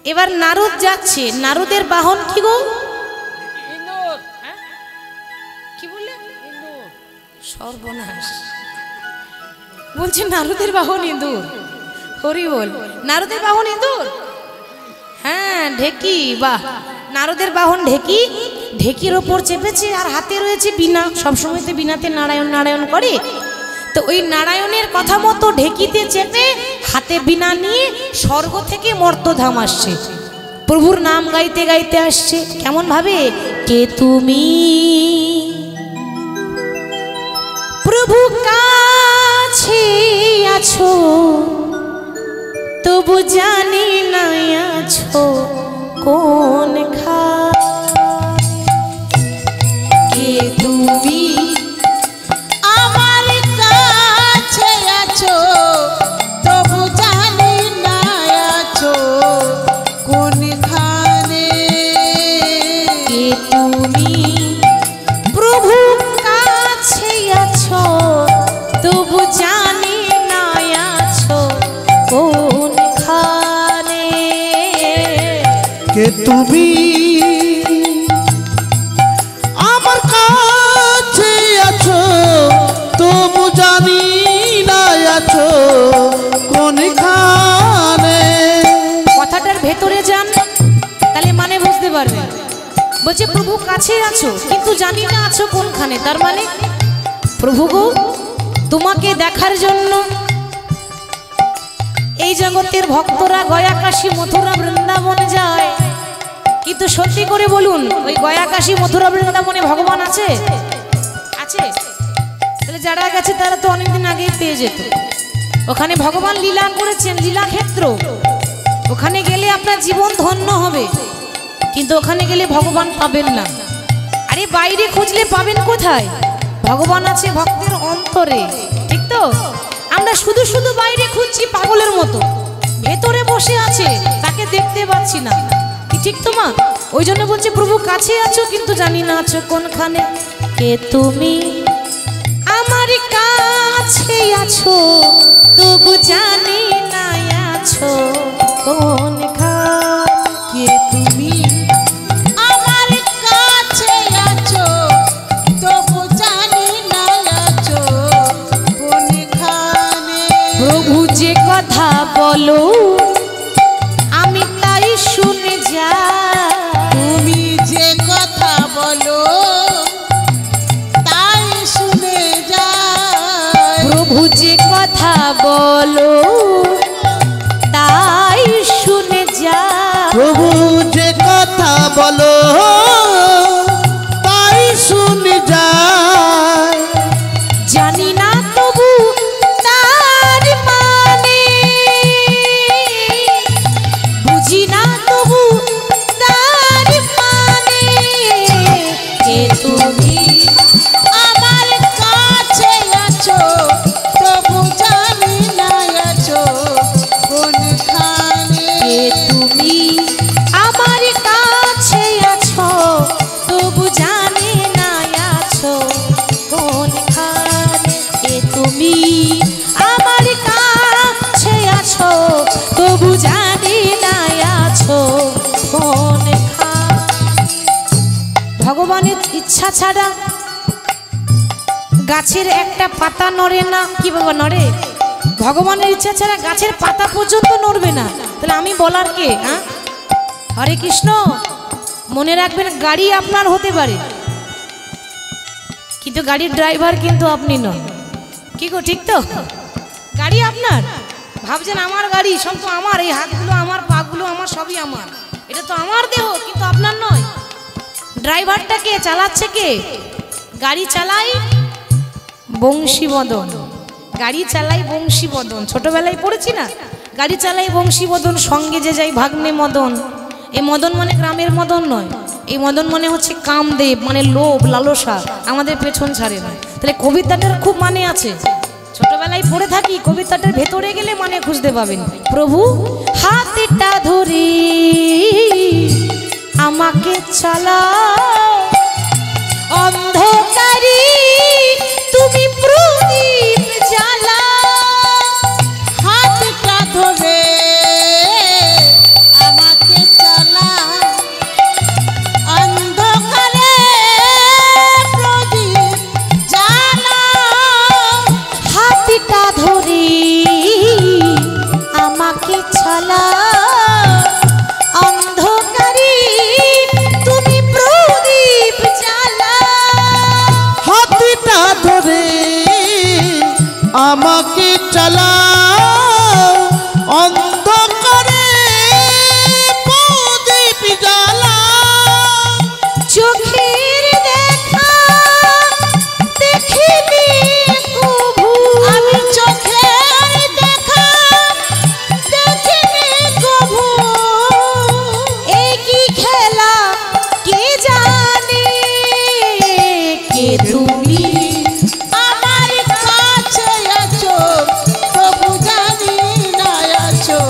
[SPEAKER 1] এবার নারদ যাচ্ছে, নারদের বাহন কি গো? কি বললে? সর্বনাশ, বলছে নারদের বাহন ইঁদুর। হরি বল, নারদের বাহন ইঁদুর? হ্যাঁ, ঢেকি। বাহ, নারদের বাহন ঢেকি, ঢেকির ওপর চেপেছে আর হাতে রয়েছে বীণা। সবসময় তো বীণাতে নারায়ণ নারায়ণ করে, তো ওই নারায়ণের কথা মতো ঢেকিতে চেপে হাতে বীণা নিয়ে স্বর্গ থেকে মর্তধাম আসছে। প্রভুর নাম গাইতে গাইতে আসছে। কেমন ভাবে? কে তুমি প্রভু কাছে আছো, তবু জানি না আছো কোন খা। কে তুমি
[SPEAKER 2] আমার কাছে আছো, তবু জানি না আছো কোনখানে।
[SPEAKER 1] কে তুমি প্রভু কাছে আছো, তবু জানি না আছো কোনখানে।
[SPEAKER 3] কে তুমি আমার কাছে আছো, তবু জানি না আছো কোনখানে।
[SPEAKER 1] কথাটার ভেতরে যান, তাহলে মানে বুঝতে পারবেন। বলছে প্রভু কাছে আছো কিন্তু জানি না আছো কোনখানে, তার মানে প্রভু গো, তোমাকে দেখার জন্য এই জগতের ভক্তরা গয়া, কাশী, মথুরা, বৃন্দাবন যায়, কিন্তু সত্যি করে বলুন, ওই গয়া, কাশী, মথুরা, বৃন্দাবনে ভগবান আছে? আছে? তাহলে যারা গেছে তারা তো অনেকদিন আগেই পেয়ে যেত। ওখানে ভগবান লীলা করেছেন, লীলা ক্ষেত্র। ওখানে গেলে আপনার জীবন ধন্য হবে, কিন্তু ওখানে গেলে ভগবান পাবেন না। আরে বাইরে খুঁজলে পাবেন কোথায়? ভগবান আছে ভক্তের অন্তরে, ঠিক তো? আমরা শুধু শুধু বাইরে খুঁজছি পাগলের মতো, ভেতরে বসে আছে, তাকে দেখতে পাচ্ছি না, কি ঠিক তো মা? ওই জন্য বলছে প্রভু কাছে আছো কিন্তু জানি না আছো কোনখানে। কে তুমি আমার কাছে আছো, তবু জানি না আছো কোনখানে।
[SPEAKER 2] কে তুমি আমার কাছে আছো, তবু জানি না আছো কোনখানে।
[SPEAKER 1] প্রভু যে কথা বলো আমি তাই শুনে যাই,
[SPEAKER 2] তুমি যে কথা বলো তাই শুনে যাই।
[SPEAKER 1] প্রভু যে কথা বলো তাই শুনে যাই।
[SPEAKER 3] প্রভু যে কথা বলো তাই শুনে যায়।
[SPEAKER 1] জানি না তবু তার মানে, বুঝি না তবু তার মানে। কে তুমি
[SPEAKER 2] আমার কাছে আছো, তবু জানি না আছো কোনখানে।
[SPEAKER 1] কে তুমি আমার কাছে আছো, ইচ্ছা ছাড়া গাছের একটা পাতা নড়ে না। কি বাবা নড়ে? ভগবানের ইচ্ছা ছাড়া গাছের পাতা পর্যন্ত নড়বে না। তাহলে আমি বলার কে? হ্যাঁ, হরে কৃষ্ণ। মনে রাখবেন, গাড়ি আপনার হতে পারে, কিন্তু গাড়ির ড্রাইভার কিন্তু আপনি নন। কি গো, ঠিক তো? গাড়ি আপনার, ভাবছেন আমার গাড়ি, সব তো আমার, এই হাতগুলো আমার, পাগুলো আমার, সবই আমার, এটা তো আমার দেহ, কিন্তু আপনার নয়। ড্রাইভারটা কে? চালাচ্ছে কে? গাড়ি চালাই বংশীবদন, গাড়ি চালাই বংশীবদন। ছোটবেলায় পড়েছি না, গাড়ি চালাই বংশীবদন, সঙ্গে যে যাই ভাগ্নে মদন। এই মদন মানে গ্রামের মদন নয়, এই মদন মানে হচ্ছে কামদেব, মানে লোভ লালসা, আমাদের পেছন ছাড়ে না। তাহলে কবিতাটার খুব মানে আছে, ছোটবেলায় পড়ে থাকি, কবিতাটার ভেতরে গেলে মানে খুঁজতে পাবেন। প্রভু হাতটা ধরে আমাকে চালাও, অন্ধকারে তুমি প্রদীপ জ্বালাও।
[SPEAKER 2] হাতটা ধরে আমাকে চালাও, অন্ধকারে প্রদীপ জ্বালাও।
[SPEAKER 1] হাতটা ধরে আমাকে চালাও, অন্ধকারে তুমি প্রদীপ জ্বালাও।
[SPEAKER 3] হাতটা ধরে আমাকে চালাও, অন্ধকারে প্রদীপ জ্বালাও।
[SPEAKER 1] চোখের দেখা দেখিনি কভু,
[SPEAKER 2] আমি চোখের দেখা দেখিনি কভু।
[SPEAKER 1] এই কি খেলা কে জানে, কে তুমি
[SPEAKER 2] আমার কাছে আছো তবু জানি না আছো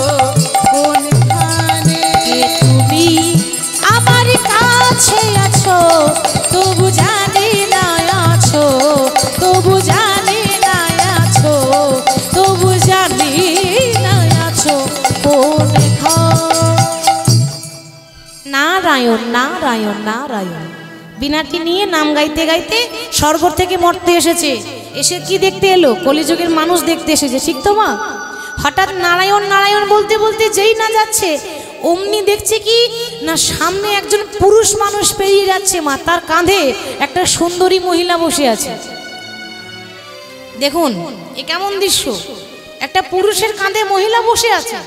[SPEAKER 2] কোনখানে।
[SPEAKER 1] কে তুমি আমার কাছে আছো, তবু জানি না আছো, তবু জানি না আছো, তবু জানি না আছো কোনখানে। নারায়ণ নারায়ণ নারায়ণ। বিনাটি নিয়ে নাম গাইতে গাইতে স্বর্গ থেকে মর্তে এসেছে, এসে কি দেখতে এলো? কলিযুগের মানুষ দেখতে এসেছে, ঠিক তো মা? হঠাৎ নারায়ণ নারায়ণ বলতে বলতে যেই না যাচ্ছে, অমনি দেখছে কি না, সামনে একজন পুরুষ মানুষ পেরিয়ে যাচ্ছে মা, তার কাঁধে একটা সুন্দরী মহিলা বসে আছে। দেখুন এ কেমন দৃশ্য, একটা পুরুষের কাঁধে মহিলা বসে আছে,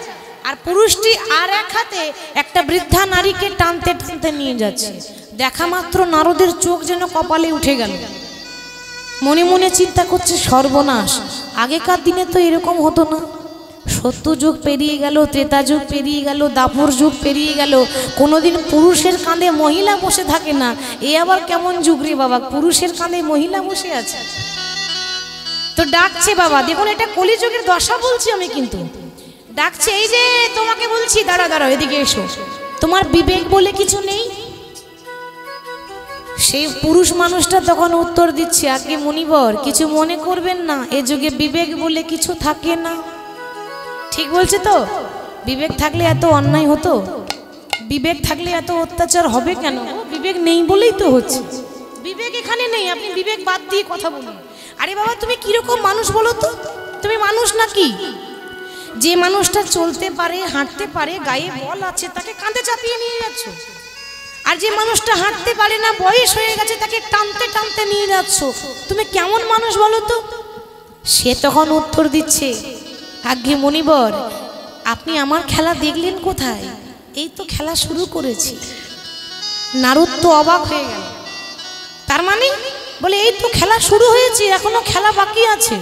[SPEAKER 1] আর পুরুষটি আর এক হাতে একটা বৃদ্ধা নারীকে টানতে টানতে নিয়ে যাচ্ছে। দেখা মাত্র নারদের চোখ যেন কপালে উঠে গেল, মনে মনে চিন্তা করছে সর্বনাশ, আগেকার দিনে তো এরকম হতো না, সত্য যুগ পেরিয়ে গেল, ত্রেতা যুগ পেরিয়ে গেল, দাপর যুগ পেরিয়ে গেল, কোনোদিন পুরুষের কাঁধে মহিলা বসে থাকে না। এ আবার কেমন যুগ রে বাবা, পুরুষের কাঁধে মহিলা বসে আছে। তো ডাকছে বাবা, দেখুন এটা কলিযুগের দশা বলছি আমি, কিন্তু ডাকছে, এই যে তোমাকে বলছি, দাঁড়া দাঁড়া, এদিকে এসো, তোমার বিবেক বলে কিছু নেই? সেই পুরুষ মানুষটা তখন উত্তর দিচ্ছে, আগে মুনিবর কিছু মনে করবেন না, এ যুগে বিবেক বলে কিছু থাকে না। ঠিক বলছে তো? বিবেক থাকলে এত অন্যায় হতো, বিবেক থাকলে এত অত্যাচার হবে কেন? বিবেক নেই বলেই তো হচ্ছে, বিবেক এখানে নেই, আপনি বিবেক বাদ দিয়ে কথা বলুন। আরে বাবা তুমি কিরকম মানুষ বলো তো, তুমি মানুষ নাকি? যে মানুষটা চলতে পারে, হাঁটতে পারে, গায়ে বল আছে, তাকে কাঁধে চাপিয়ে নিয়ে যাচ্ছ, আর যে মানুষটা হাঁটতে পারে না, বয়স হয়ে গেছে, তাকে টানতে টানতে নিয়ে যাচ্ছ, তুমি কেমন মানুষ বলো তো? সে তখন উত্তর দিচ্ছে, আজ্ঞে মনিবর, আপনি আমার খেলা দেখলেন কোথায়? এই তো খেলা শুরু করেছি। নারদ তো অবাক হয়ে গেল, তার মানে বলে এই তো খেলা শুরু হয়েছে, এখনো খেলা বাকি আছে,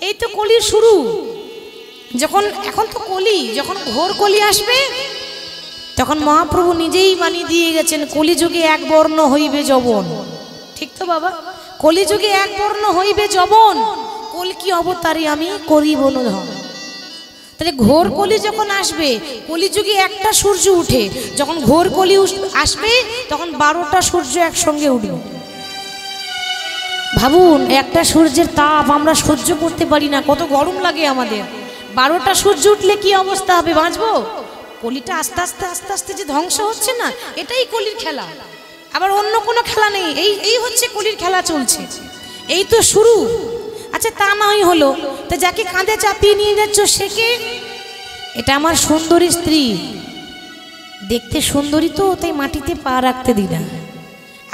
[SPEAKER 1] এই তো কলির শুরু। যখন এখন তো কলি, যখন ঘোর কলি আসবে, তখন মহাপ্রভু নিজেই বানিয়ে দিয়ে গেছেন, কলিযুগে এক বর্ণ হইবে যবন। ঠিক তো বাবা? কলিযুগে এক বর্ণ হইবে যবন, কলকি অবতারে আমি করিব ধন। তাহলে ঘোর কলি যখন আসবে, কলিযুগে একটা সূর্য উঠে, যখন ঘোর কলি আসবে তখন 12টা সূর্য একসঙ্গে উঠবে। ভাবুন, একটা সূর্যের তাপ আমরা সহ্য করতে পারি না, কত গরম লাগে আমাদের, 12টা সূর্য উঠলে কি অবস্থা হবে, বাঁচবো? কলিটা আস্তে আস্তে আস্তে আস্তে যে ধ্বংস হচ্ছে না, এটাই কলির খেলা। আবার অন্য কোনো খেলা নেই, এই এই হচ্ছে কলির খেলা চলছে, এই তো শুরু। আচ্ছা তা নয় হলো, তা যাকে কাঁধে চাপিয়ে নিয়ে যাচ্ছ সে কে? এটা আমার সুন্দরী স্ত্রী, দেখতে সুন্দরী তো, তাই মাটিতে পা রাখতে দিই না।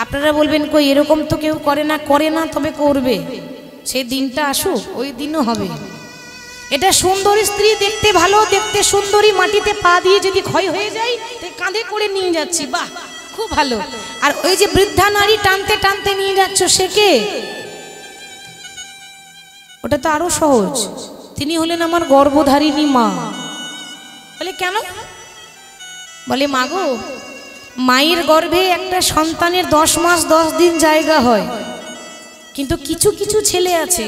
[SPEAKER 1] আপনারা বলবেন কই এরকম তো কেউ করে না, করে না, তবে করবে, সেই দিনটা আসুক, ওই দিনও হবে। এটা সুন্দরী স্ত্রী, দেখতে ভালো, দেখতে সুন্দরী, মাটিতে পা দিয়ে যদি ক্ষয় হয়ে যায় তাই কাঁধে করে নিয়ে যাচ্ছি, বাহ খুব ভালো। আর ওই যে বৃদ্ধা নারী টানতে টানতে নিয়ে যাচ্ছ সে কে? ওটা তো আরো সহজ, তিনি হলেন আমার গর্ভধারিণী মা। বলে কেন? বলে মা গো, মায়ের গর্ভে একটা সন্তানের 10 মাস 10 দিন জায়গা হয়, কিন্তু কিছু কিছু ছেলে আছে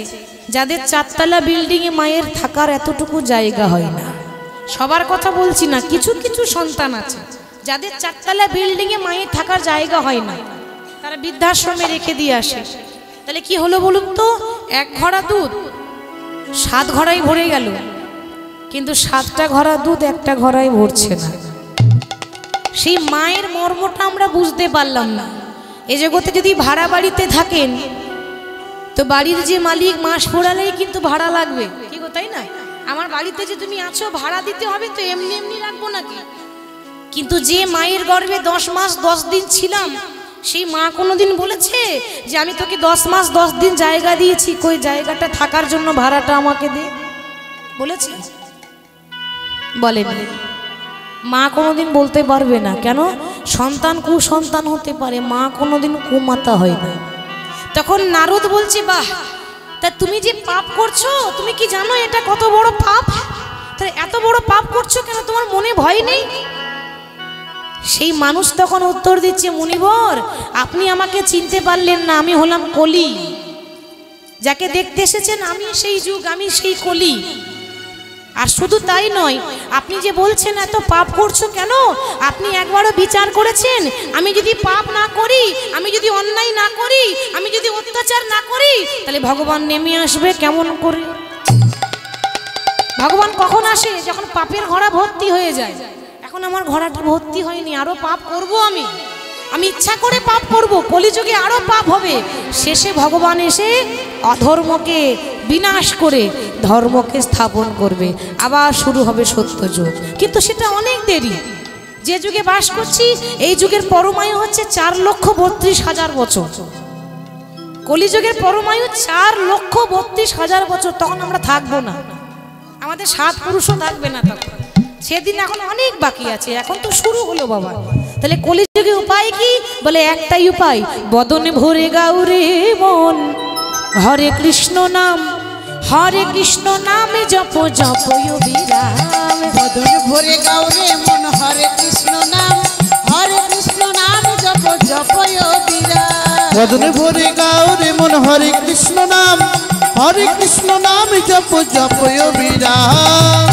[SPEAKER 1] যাদের 4 তলা বিল্ডিংয়ে মায়ের থাকার এতটুকু জায়গা হয় না। সবার কথা বলছি না, কিছু কিছু সন্তান আছে যাদের 4 তলা বিল্ডিংয়ে মায়ের থাকার জায়গা হয় না, তারা বৃদ্ধাশ্রমে রেখে দিয়ে আসে। তাহলে কি হলো বলুন তো? 1 ঘড়া দুধ 7 ঘড়াই ভরে গেল, কিন্তু 7টা ঘড়া দুধ 1টা ঘড়াই ভরছে না। সেই মায়ের মর্মটা আমরা বুঝতে পারলাম না। এই জগতে যদি ভাড়া বাড়িতে থাকেন তো বাড়ির যে মালিক মাস পোড়ালেই কিন্তু ভাড়া লাগবে, কি গো তাই না? আমার বাড়িতে যে তুমি আছো ভাড়া দিতে হবে তো, এমনি এমনি রাখবো নাকি? কিন্তু যে মায়ের গর্ভে 10 মাস 10 দিন ছিলাম, সেই মা কোনোদিন বলেছে যে আমি তোকে 10 মাস 10 দিন জায়গা দিয়েছি, কই জায়গাটা থাকার জন্য ভাড়াটা আমাকে দে? বলেছে? বলেনি। মা কোনোদিন বলতে পারবে না, কেন? সন্তান কুসন্তান হতে পারে, মা কোনোদিন কুমাতা হয় না। তখন নারদ বলছে বাহ, তা তুমি যে পাপ করছো তুমি কি জানো এটা কত বড় পাপ? তাহলে এত বড় পাপ করছো কেন, তোমার মনে ভয় নেই? সেই মানুষ তখন উত্তর দিচ্ছে, মুনিবর আপনি আমাকে চিনতে পারলেন না, আমি হলাম কলি। যাকে দেখতে এসেছেন আমি সেই যুগ, আমি সেই কলি। আর শুধু তাই নয়, আপনি যে বলছেন এত পাপ করছো কেন, আপনি একবারও বিচার করেছেন আমি যদি পাপ না করি, আমি যদি অন্যায় না করি, আমি যদি অত্যাচার না করি, তাহলে ভগবান নেমে আসবে কেমন করে? ভগবান কখন আসে? যখন পাপের ঘোড়া ভর্তি হয়ে যায়। এখন আমার ঘোড়াটা ভর্তি হয়নি, আরো পাপ করব, আমি ইচ্ছা করে পাপ করব, কলিযুগে আরো পাপ হবে। শেষে ভগবান এসে অধর্মকে বিনাশ করে ধর্মকে স্থাপন করবে, আবার শুরু হবে সত্যযুগ। কিন্তু সেটা অনেক দেরি। যে যুগে বাস করছি এই যুগের পরমায়ু হচ্ছে 4,32,000 বছর। কলিযুগের পরমায়ু 4,32,000 বছর। তখন আমরা থাকবো না, আমাদের 7 পুরুষও থাকবে না তখন, সেদিন এখন অনেক বাকি আছে, এখন তো শুরু হলো বাবা। তাহলে কলিযুগে উপায় কি? বলে একটাই উপায়, বদনে ভরে গাউরে মন, হরে কৃষ্ণ নাম, হরে কৃষ্ণ নামে জপ জপ বিরাম।
[SPEAKER 2] বদন ভরে গাউরে মন, হরে কৃষ্ণ নাম, হরে কৃষ্ণ নাম জপ জপ বিরাম।
[SPEAKER 3] বদনে ভরে গাউরে মন, হরে কৃষ্ণ নাম, হরে কৃষ্ণ নাম জপ জপ বিরাম।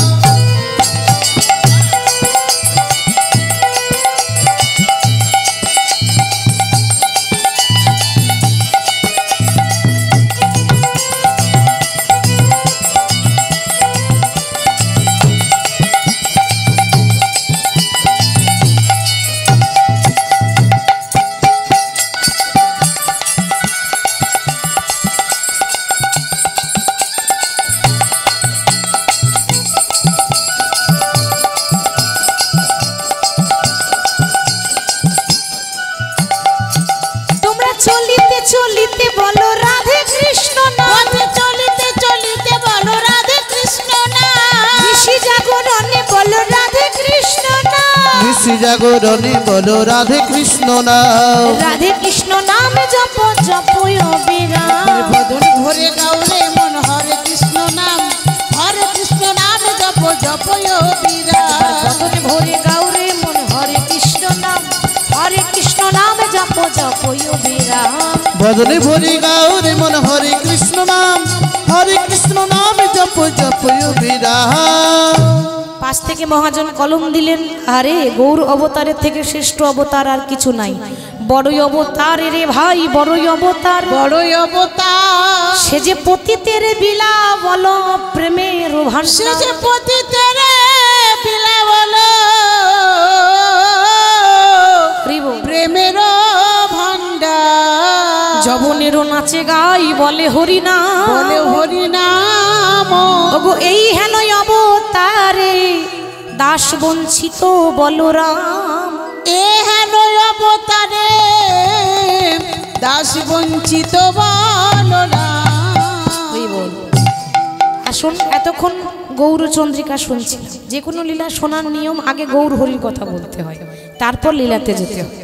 [SPEAKER 1] চলিতে বলো রাধে কৃষ্ণ নাম,
[SPEAKER 2] চলিতে চলিতে বলো রাধে কৃষ্ণ নাম।
[SPEAKER 1] নিশি জাগরণে বলো রাধে কৃষ্ণ নাম,
[SPEAKER 3] নিশি জাগরণে বলো রাধে কৃষ্ণ নাম,
[SPEAKER 1] রাধে কৃষ্ণ নাম জপ জপ বিরাম।
[SPEAKER 2] বদন ভরে গাউরে মন, হরে কৃষ্ণ নাম, হরে কৃষ্ণ নাম জপ জপ বিরাম।
[SPEAKER 1] বদনে ভরে গাউরে মন, হরে কৃষ্ণ নাম, হরে কৃষ্ণ নাম জপ জপ বিরাম।
[SPEAKER 3] বদনে ভরে গাউরে মন, হরে কৃষ্ণ নাম, হরে কৃষ্ণ নাম জপ জপ বিরাম।
[SPEAKER 1] পাশ থেকে মহাজন কলম দিলেন, আরে গৌর অবতারের থেকে শ্রেষ্ঠ অবতার আর কিছু নাই। বড়ই অবতার রে ভাই, বড়ই অবতার,
[SPEAKER 2] বড়ই অবতার।
[SPEAKER 1] সে যে পতিতের বিলা বলো প্রেমের ভাষা,
[SPEAKER 2] সে যে পতিতের বিলা বলো প্রেমের
[SPEAKER 1] বোনেরও নাচে গাই বলে হরি নাম,
[SPEAKER 2] বলে হরি নাম।
[SPEAKER 1] ওগো এই হেন অবতারে দাস বঞ্চিত বলরাম,
[SPEAKER 2] এ হেন অবতারে দাস বঞ্চিত বলরাম।
[SPEAKER 1] ওই বল। আসুন, এতক্ষণ গৌরচন্দ্রিকা শুনছিলাম। যে কোনো লীলা শোনার নিয়ম আগে গৌর হরির কথা বলতে হয়, তারপর লীলাতে যেতে হয়।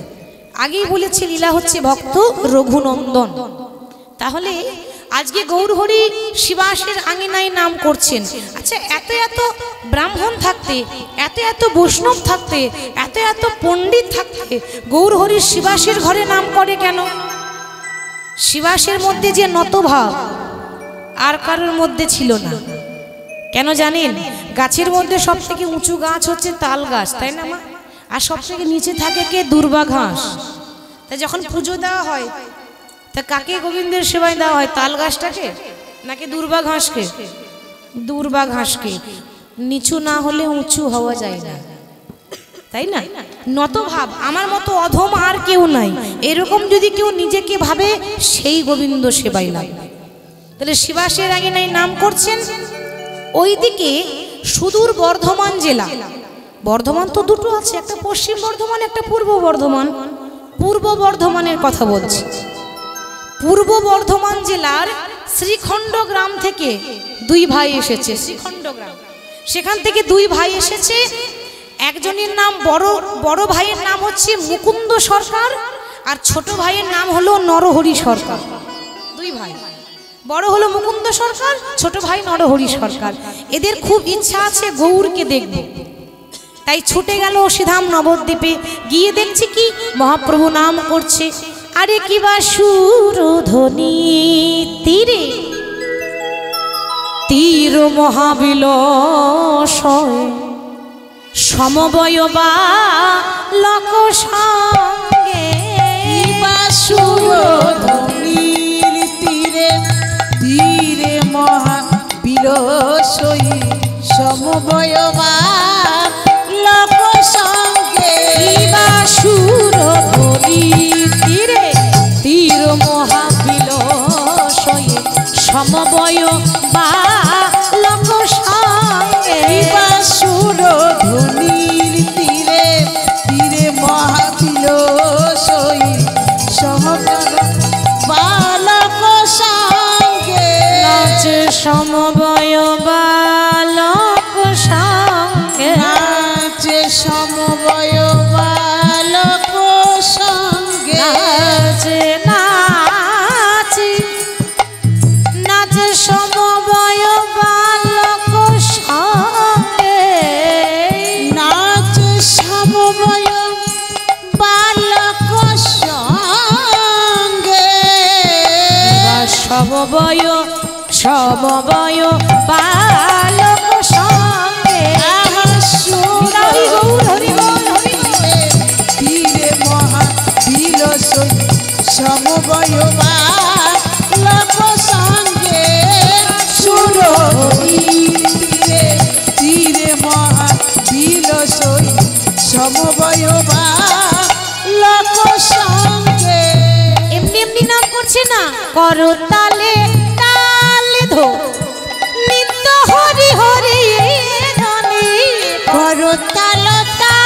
[SPEAKER 1] আগেই বলেছি লীলা হচ্ছে ভক্ত রঘুনন্দন। তাহলে আজকে গৌর হরি শিবাসের আঙিনায় নাম করছেন। আচ্ছা, এত এত ব্রাহ্মণ থাকতে, এত এত বৈষ্ণব থাকতে, এত এত পণ্ডিত থাকতে গৌর হরি শিবাসের ঘরে নাম করে কেন? শিবাসের মধ্যে যে নতভাব আর কারোর মধ্যে ছিল না। কেন জানেন? গাছের মধ্যে সব থেকে উঁচু গাছ হচ্ছে তাল গাছ, তাই না মা? আর সব থেকে নিচে থাকে কে? দুর্বা ঘাস। তা যখন পুজো দেওয়া হয়, তা কাকে গোবিন্দের সেবায় দেওয়া হয়? তাল গাছটাকে নাকি দুর্বা ঘাসকে? দুর্বা ঘাসকে। নিচু না হলে উঁচু হওয়া যায় না, তাই না? নত ভাব, আমার মতো অধম আর কেউ নাই, এরকম যদি কেউ নিজেকে ভাবে, সেই গোবিন্দ সেবাই লাগে। তাহলে শিবাসের আঙিনায় নাম করছেন। ওইদিকে সুদূর বর্ধমান জেলা, বর্ধমান তো দুটো আছে, একটা পশ্চিম বর্ধমান, একটা পূর্ব বর্ধমান। পূর্ব বর্ধমানের কথা বলছি। পূর্ব বর্ধমান জেলার শ্রীখণ্ড গ্রাম থেকে দুই ভাই এসেছে। শ্রীখণ্ড গ্রাম, সেখান থেকে দুই ভাই এসেছে। একজনের নাম বড় ভাইয়ের নাম হচ্ছে মুকুন্দ সরকার, আর ছোট ভাইয়ের নাম হলো নরহরি সরকার। দুই ভাই, বড় হলো মুকুন্দ সরকার, ছোট ভাই নরহরি সরকার। এদের খুব ইচ্ছা আছে গৌরকে দেখবে, তাই ছুটে গেল সিধাম নবদ্বীপে। গিয়ে দেখছি কি মহাপ্রভু নাম করছে। আরে কি বা সুরধ্বনি তীরে তীর মহাবিলসয়, সমবয় বা লোক সঙ্গে
[SPEAKER 2] সুরধ্বনির তীরে তীরে মহাবিলসই, সমবয়বা লোক সঙ্গে।
[SPEAKER 1] সুরধ্বনির তীরে তীর মহাবিলসয়, সমবয় বা লোক সঙ্গে।
[SPEAKER 2] সুরধ্বনির তীরে তীরে মহাবিলসই, সমবয় বা লোক সঙ্গে।
[SPEAKER 1] নাচে সমবয় বা লোক সঙ্গে,
[SPEAKER 2] নাচে সমবয় বা লোক সঙ্গে।
[SPEAKER 1] নাচে নাচে নাচে সমবয় বা লোক সঙ্গে।
[SPEAKER 2] নাচে সমবয় বা লোক সঙ্গে।
[SPEAKER 1] সমবয় সমবয় বা লোক সঙ্গে। হরি গৌর, হরি গৌর, হরি গৌর।
[SPEAKER 2] তীরে মহাবিলসই, সমবয় বা লোক সঙ্গে। সুরধ্বনির তীরে তীরে মহাবিলসই, সমবয় বা লোক সঙ্গে।
[SPEAKER 1] এমনি এমনি নাম করছে না, করো তালে তালে ধো নিত্য হরি হরি ধ্বনি।
[SPEAKER 2] করো তাল তালে,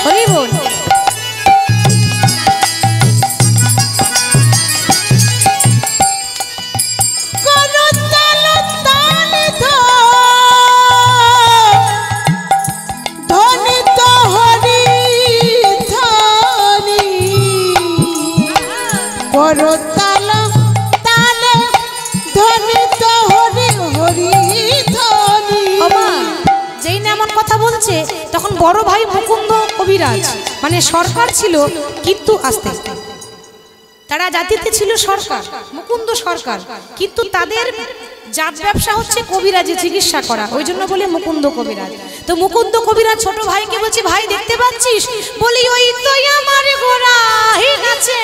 [SPEAKER 1] হরি বল।
[SPEAKER 2] করো তাল তালে ধো ধ্বনি তো হরি ধ্বনি। করো তাল তালে ধ্বনি তো হরি হরি ধ্বনি।
[SPEAKER 1] বাবা, যেই না এমন কথা বলছে, তখন বড় ভাই মুকুন্দ কবিরাজ মানে সরকার ছিল, কিন্তু আস্তে আস্তে তারা জাতিতে ছিল সরকার, মুকুন্দ সরকার, কিন্তু তাদের জাত ব্যবসা হচ্ছে কবিরাজি, চিকিৎসা করা, ওই জন্য বলে মুকুন্দ কবিরাজ। তো মুকুন্দ কবিরাজ ছোট ভাইকে বলছে, ভাই দেখতে পাচ্ছিস? বলি ওই তো আমার গোড়া আছে,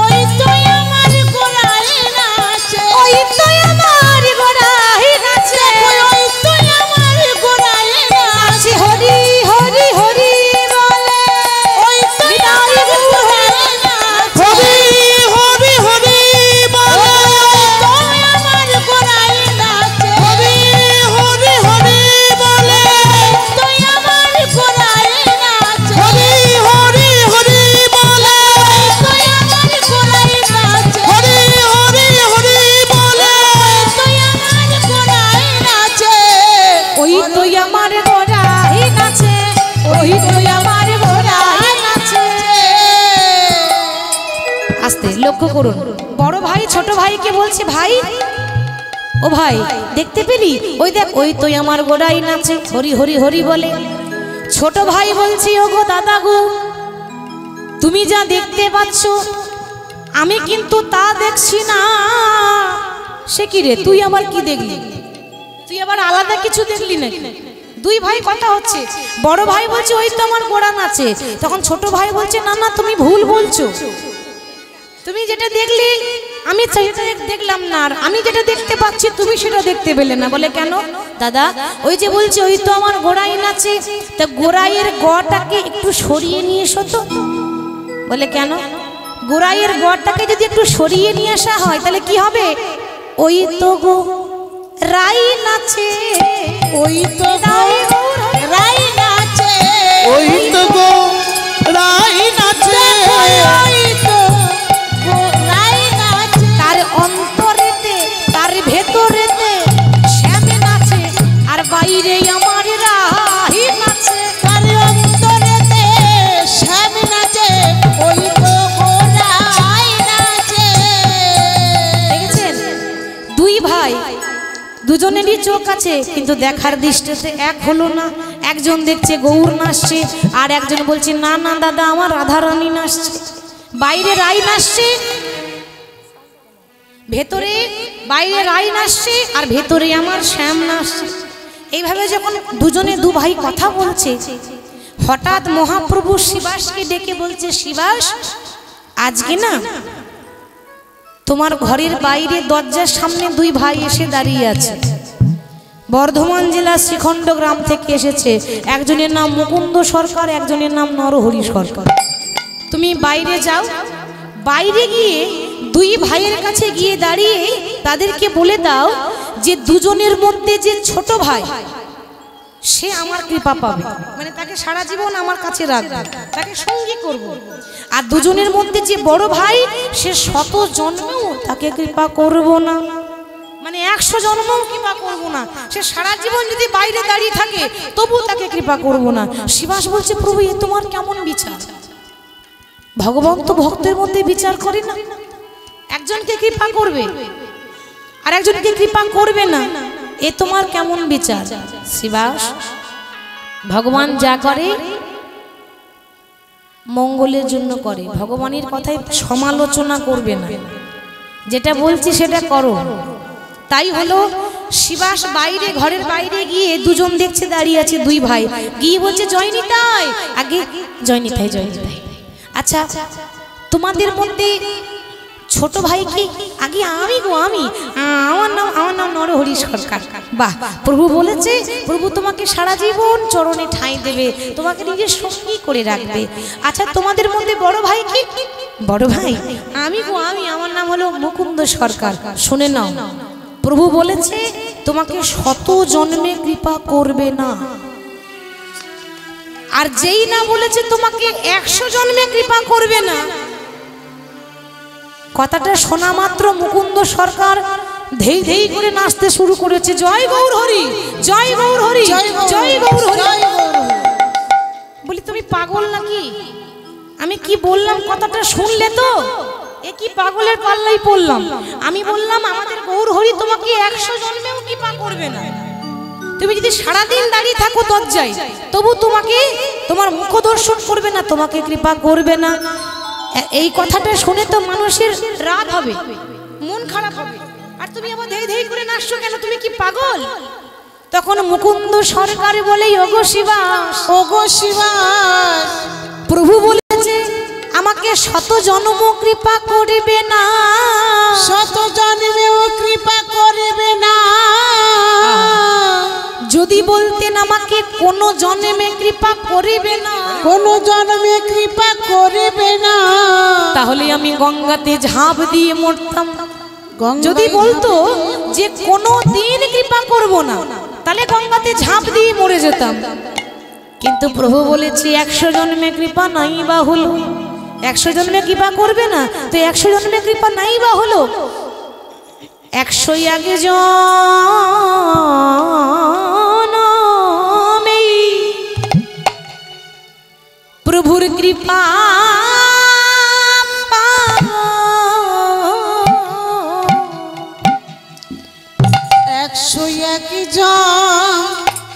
[SPEAKER 2] ওই তো আমার গোড়ায় নাচে,
[SPEAKER 1] ওই তো আমার গোড়া আছে,
[SPEAKER 2] ওই তো আমার গোড়ায় নাচে।
[SPEAKER 1] হরি হরি হরি বলে,
[SPEAKER 2] ওই তো
[SPEAKER 1] বিদায়
[SPEAKER 2] আমার
[SPEAKER 1] লক্ষ্য করুন, বড় ভাই ছোট ভাইকে বলছে, ভাই ও ভাই দেখতে পেলি, ওই দেখ ওই তো আমার গোড়াই নাচে, হরি হরি হরি বলে। ছোট ভাই বলছি, ও গো দাদা গো, তুমি যা দেখতে পাচ্ছ আমি কিন্তু তা দেখছি না। সে কি রে, তুই আবার কি দেখলি? তুই আবার আলাদা কিছু দেখলি নাকি? দুই ভাই কথা হচ্ছে, বড় ভাই বলছে ওই তো আমার গোড়া নাচে, তখন ছোট ভাই বলছে না না তুমি ভুল বলছো, তুমি যেটা দেখলি আমি সেটা দেখলাম না, আর আমি যেটা দেখতে পাচ্ছি তুমি সেটা দেখতে পেলে না। বলে কেন দাদা? ওই যে বলছে ওই তো আমার গোড়াই নাচে, তা গোড়াইয়ের গটাকে একটু সরিয়ে নিয়ে এসো তো। বলে কেন? গোড়াইয়ের গড়টাকে যদি একটু সরিয়ে নিয়ে আসা হয় তাহলে কি হবে? ওই তো গো রাই নাচে,
[SPEAKER 2] ওই তো রাই নাচে,
[SPEAKER 3] ওই তো গো রাই নাচে,
[SPEAKER 2] ওই তো রাই নাচে।
[SPEAKER 1] তার অন্তরেতে তার ভেতরেতে শ্যাম নাচে, আর বাইরে আমার রাহি নাচে।
[SPEAKER 2] তার অন্তরেতে শ্যাম নাচে, ওই তো রাই নাচে।
[SPEAKER 1] দেখেছেন, দুই ভাই দুজনেরই চোখ আছে কিন্তু দেখার দৃষ্টিতে এক হলো না। একজন দেখছে গৌর নাচছে, আর একজন বলছে না না দাদা আমার রাধারানী নাচছে। বাইরে রাই নাচছে, ভেতরে বাইরে রাই নাচছে, আর ভেতরে আমার শ্যাম নাচছে। এইভাবে যখন দুজনে দু ভাই কথা বলছে, হঠাৎ মহাপ্রভু শিবাসকে ডেকে বলছে, শিবাস আজকে না তোমার ঘরের বাইরে দরজার সামনে দুই ভাই এসে দাঁড়িয়ে আছে। বর্ধমান জেলা শ্রীখণ্ড গ্রাম থেকে এসেছে, একজনের নাম মুকুন্দ সরকার, একজনের নাম নরহরি সরকার। তুমি বাইরে যাও, বাইরে গিয়ে দুই ভাইয়ের কাছে গিয়ে দাঁড়িয়ে তাদেরকে বলে দাও যে দুজনের মধ্যে যে ছোট ভাই সে আমার কৃপা পাবে, মানে তাকে সারা জীবন আমার কাছে রাখবে, তাকে সঙ্গী করব। আর দুজনের মধ্যে যে বড় ভাই সে শত জন্মেও তাকে কৃপা করব না, মানে 100 জন্মও কৃপা করব না। সে সারা জীবন যদি বাইরে দাঁড়িয়ে থাকে তবু তাকে কৃপা করব না। শিবাস বলছে, প্রভু এ তোমার কেমন বিচার? ভগবান তো ভক্তের মধ্যে বিচার করে না, একজনকে কৃপা করবে আর একজনকে কৃপা করবে না, এ তোমার কেমন বিচার? শিবাস, ভগবান যা করে মঙ্গলের জন্য করে, ভগবানের কথায় সমালোচনা করবে না, যেটা বলছি সেটা করো। তাই হলো শিবাস বাইরে ঘরের বাইরে গিয়ে দুজন দেখছে দাঁড়িয়ে আছে দুই ভাই, গিয়ে বলছে জয়নিতাই, আগে জয়নিতাই জয়নিতাই, আচ্ছা তোমাদের মধ্যে ছোট ভাই কি? আগে আমি গো আমি, আমার নাম নরহরি সরকার। বাহ, প্রভু বলেছে প্রভু তোমাকে সারা জীবন চরণে ঠাঁই দেবে, তোমাকে নিজের সঙ্গী করে রাখবে। আচ্ছা তোমাদের মধ্যে বড় ভাই কি? বড় ভাই আমি গো আমি, আমার নাম হলো মুকুন্দ সরকার। শুনে নাও, প্রভু বলেছে তোমাকে শত জন্মে কৃপা করবে না, আর যেই না বলেছে তোমাকে 100 জন্মে কৃপা করবে না। কথাটা শোনা মাত্র মুকুন্দ সরকার ধেই ধেই করে নাচতে শুরু করেছে, জয় গৌর হরি, জয় গৌর হরি, জয় গৌর হরি। বলি তুমি পাগল নাকি? আমি কি বললাম কথাটা শুনলে তো? এ কি পাগলের পাল্লাই পড়লাম? আমি বললাম আমাদের গৌর হরি তোমাকে 100 জন্মেও কৃপা করবে না। তুমি যদি সারাদিন দাঁড়িয়ে থাকো দরজায় তবু তোমাকে তোমার মুখ দর্শন করবে না, তোমাকে কৃপা করবে না। এই কথাটা শুনে তো মানুষের রাগ হবে, মন খারাপ হবে, আর তুমি আবার ধেই ধেই করে নাচছো কেন? তুমি কি পাগল? তখন মুকুন্দ সরকার বলে, ওগো শিবাস,
[SPEAKER 2] ওগো শিবাস,
[SPEAKER 1] প্রভু বলেছে আমাকে শত জন্ম কৃপা করবে না,
[SPEAKER 2] শত জন্মেও কৃপা করবে না।
[SPEAKER 1] যদি বলতেন আমাকে কোন জন্মে কৃপা করবে না,
[SPEAKER 2] কোন জন্মে কৃপা করবে না,
[SPEAKER 1] তাহলে আমি গঙ্গাতে ঝাঁপ দিয়ে মরতাম।
[SPEAKER 2] গঙ্গায়
[SPEAKER 1] যদি বলতো যে কোনো দিন কৃপা করব না, তাহলে গঙ্গাতে ঝাঁপ দিয়ে মরে যেতাম। কিন্তু প্রভু বলেছে 100 জন্মে কৃপা নাই বা হলো, 100 জন্মে কৃপা করবে না, তো 100 জন্মে কৃপা নাই বা হলো, 100 আগে জন্মে প্রভুর কৃপা
[SPEAKER 2] 101 জনমে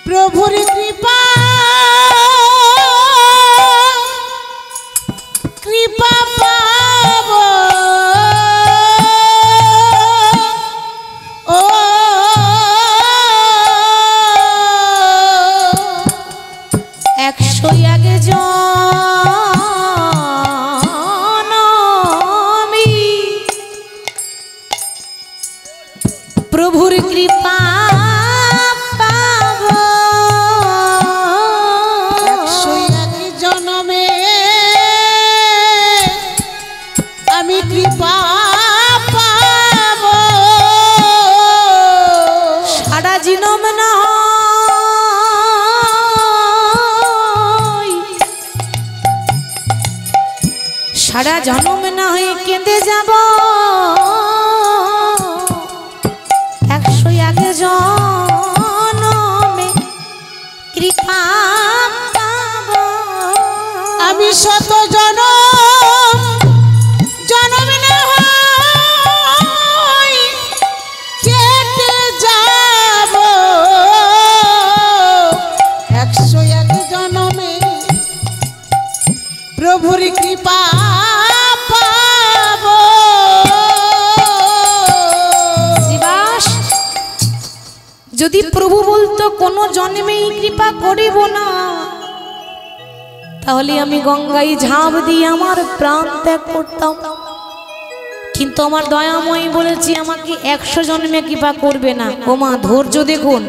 [SPEAKER 2] প্রভুর কৃপা পাব ও
[SPEAKER 1] 101 জনমে প্রভুর কৃপা পাব।
[SPEAKER 2] 101 জনমে আমি কৃপা পাব।
[SPEAKER 1] সারা জীবন না সারা জন্ম না হয়ে কেঁদে যাব 101 জনমে কৃপা পাব।
[SPEAKER 2] আমি শত জনম না হই কেটে যাব 101 জনমে প্রভুর কৃপা পাব।
[SPEAKER 1] জীবাস যদি প্রভু বলতো কোনো জন্মেই কৃপা করিব না, তাহলে আমি গঙ্গায় ঝাঁপ দিয়ে আমার প্রাণ ত্যাগ করতাম। কিন্তু আমার দয়াময়ী বলেছি আমাকে 100 জন্মে কৃপা করবে না। ও মা ধৈর্য দেখুন,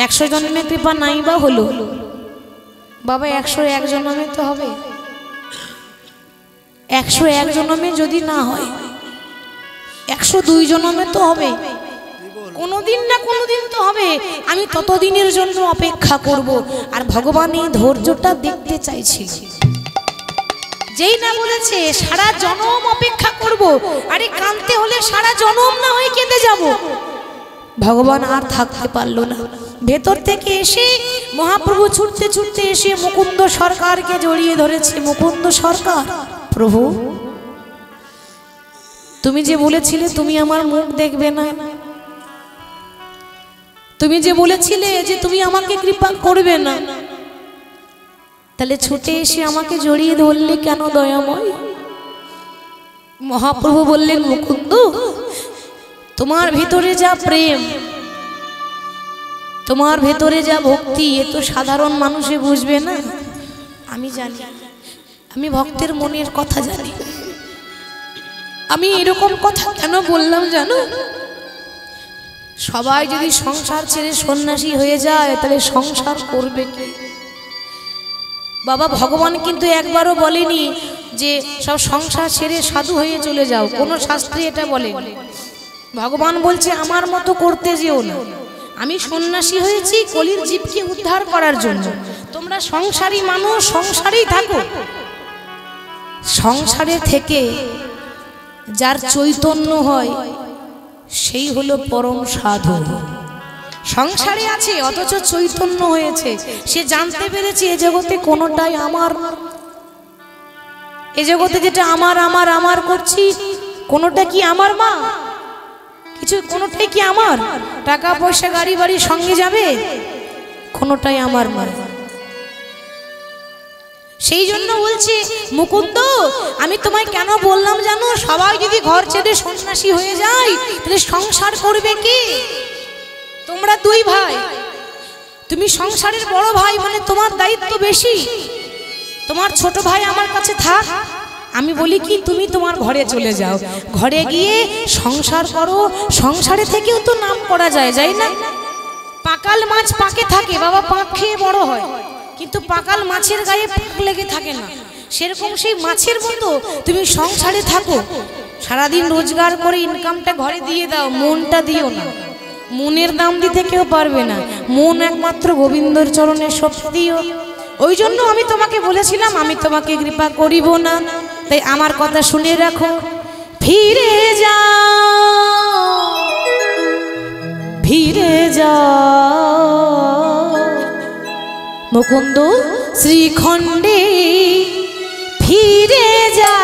[SPEAKER 1] 100 জন্মে কৃপা নাই বা হলো বাবা, 101 জন্মে তো হবে। 101 জন্মে যদি না হয় 102 জন্মে তো হবে, কোনোদিন না কোনোদিন তো হবে। আমি ততদিনের জন্য অপেক্ষা করব। আর ভগবান এই ধৈর্যটা দেখতে চাইছি। যেই না বলেছে সারা জনম অপেক্ষা করব, আরে কাঁদতে হলে সারা জনম না হয়ে কেঁদে যাব। ভগবান আর থাকতে পারলো না, ভেতর থেকে এসে মহাপ্রভু ছুটতে ছুটতে এসে মুকুন্দ সরকারকে জড়িয়ে ধরেছে। মুকুন্দ সরকার, প্রভু তুমি যে বলেছিলে তুমি আমার মুখ দেখবে না, তুমি যে বলেছিলে যে তুমি আমাকে কৃপা করবে না, তাহলে ছুটে এসে আমাকে জড়িয়ে ধরলে কেন দয়াময়? মহাপ্রভু বললেন, মুকুন্দ তোমার ভিতরে যা প্রেম, তোমার ভেতরে যা ভক্তি, এ তো সাধারণ মানুষে বুঝবে না। আমি জানি, আমি ভক্তের মনের কথা জানি। আমি এরকম কথা কেন বললাম জানো? সবাই যদি সংসার ছেড়ে সন্ন্যাসী হয়ে যায় তাহলে সংসার করবে কি? বাবা ভগবান কিন্তু একবারও বলেনি যে সব সংসার ছেড়ে সাধু হয়ে চলে যাও, কোনো শাস্ত্রে এটা বলেনি। ভগবান বলছে আমার মতো করতে যেও না। আমি সন্ন্যাসী হয়েছি কলির জীবকে উদ্ধার করার জন্য। তোমরা সংসারী মানুষ, সংসারেই থাকো। সংসারে থেকে যার চৈতন্য হয় সেই হলো পরম সাধু। সংসারে আছে অথচ চৈতন্য হয়েছে, সে জানতে পেরেছে এ জগতে কোনোটাই আমার, এ জগতে যেটা আমার আমার আমার করছি কোনোটা কি আমার মা? কিছু কোনোটাই কি আমার? টাকা পয়সা গাড়ি বাড়ি সঙ্গে যাবে? কোনোটাই আমার মা। সেই জন্য বলছি মুকুন্দ, আমি তোমায় কেন বললাম জানো? সবাই যদি ঘর ছেড়ে সন্ন্যাসী হয়ে যায় তাহলে সংসার করবে কি? তোমরা দুই ভাই, তুমি সংসারের বড় ভাই, মানে তোমার দায়িত্ব বেশি। তোমার ছোট ভাই আমার কাছে থাক, আমি বলি কি তুমি তোমার ঘরে চলে যাও, ঘরে গিয়ে সংসার করো। সংসারে থেকেও তো নাম করা যায়, যাই না? পাকাল মাছ পাকে থাকে বাবা, পাক খেয়ে বড় হয়, কিন্তু পাকাল মাছের গায়ে পাক লেগে থাকে না। সেরকম সেই মাছের মতো তুমি সংসারে থাকো, সারাদিন রোজগার করে ইনকামটা ঘরে দিয়ে দাও, মনটা দিও না। মনের দাম দিতে কেউ পারবে না, মন একমাত্র গোবিন্দর চরণে শক্তি দিও। ওই জন্য আমি তোমাকে বলেছিলাম আমি তোমাকে কৃপা করিব না। তাই আমার কথা শুনে রাখো, ফিরে যাও, ফিরে যাও, মুকুন্দ শ্রীখণ্ডে ফিরে যা,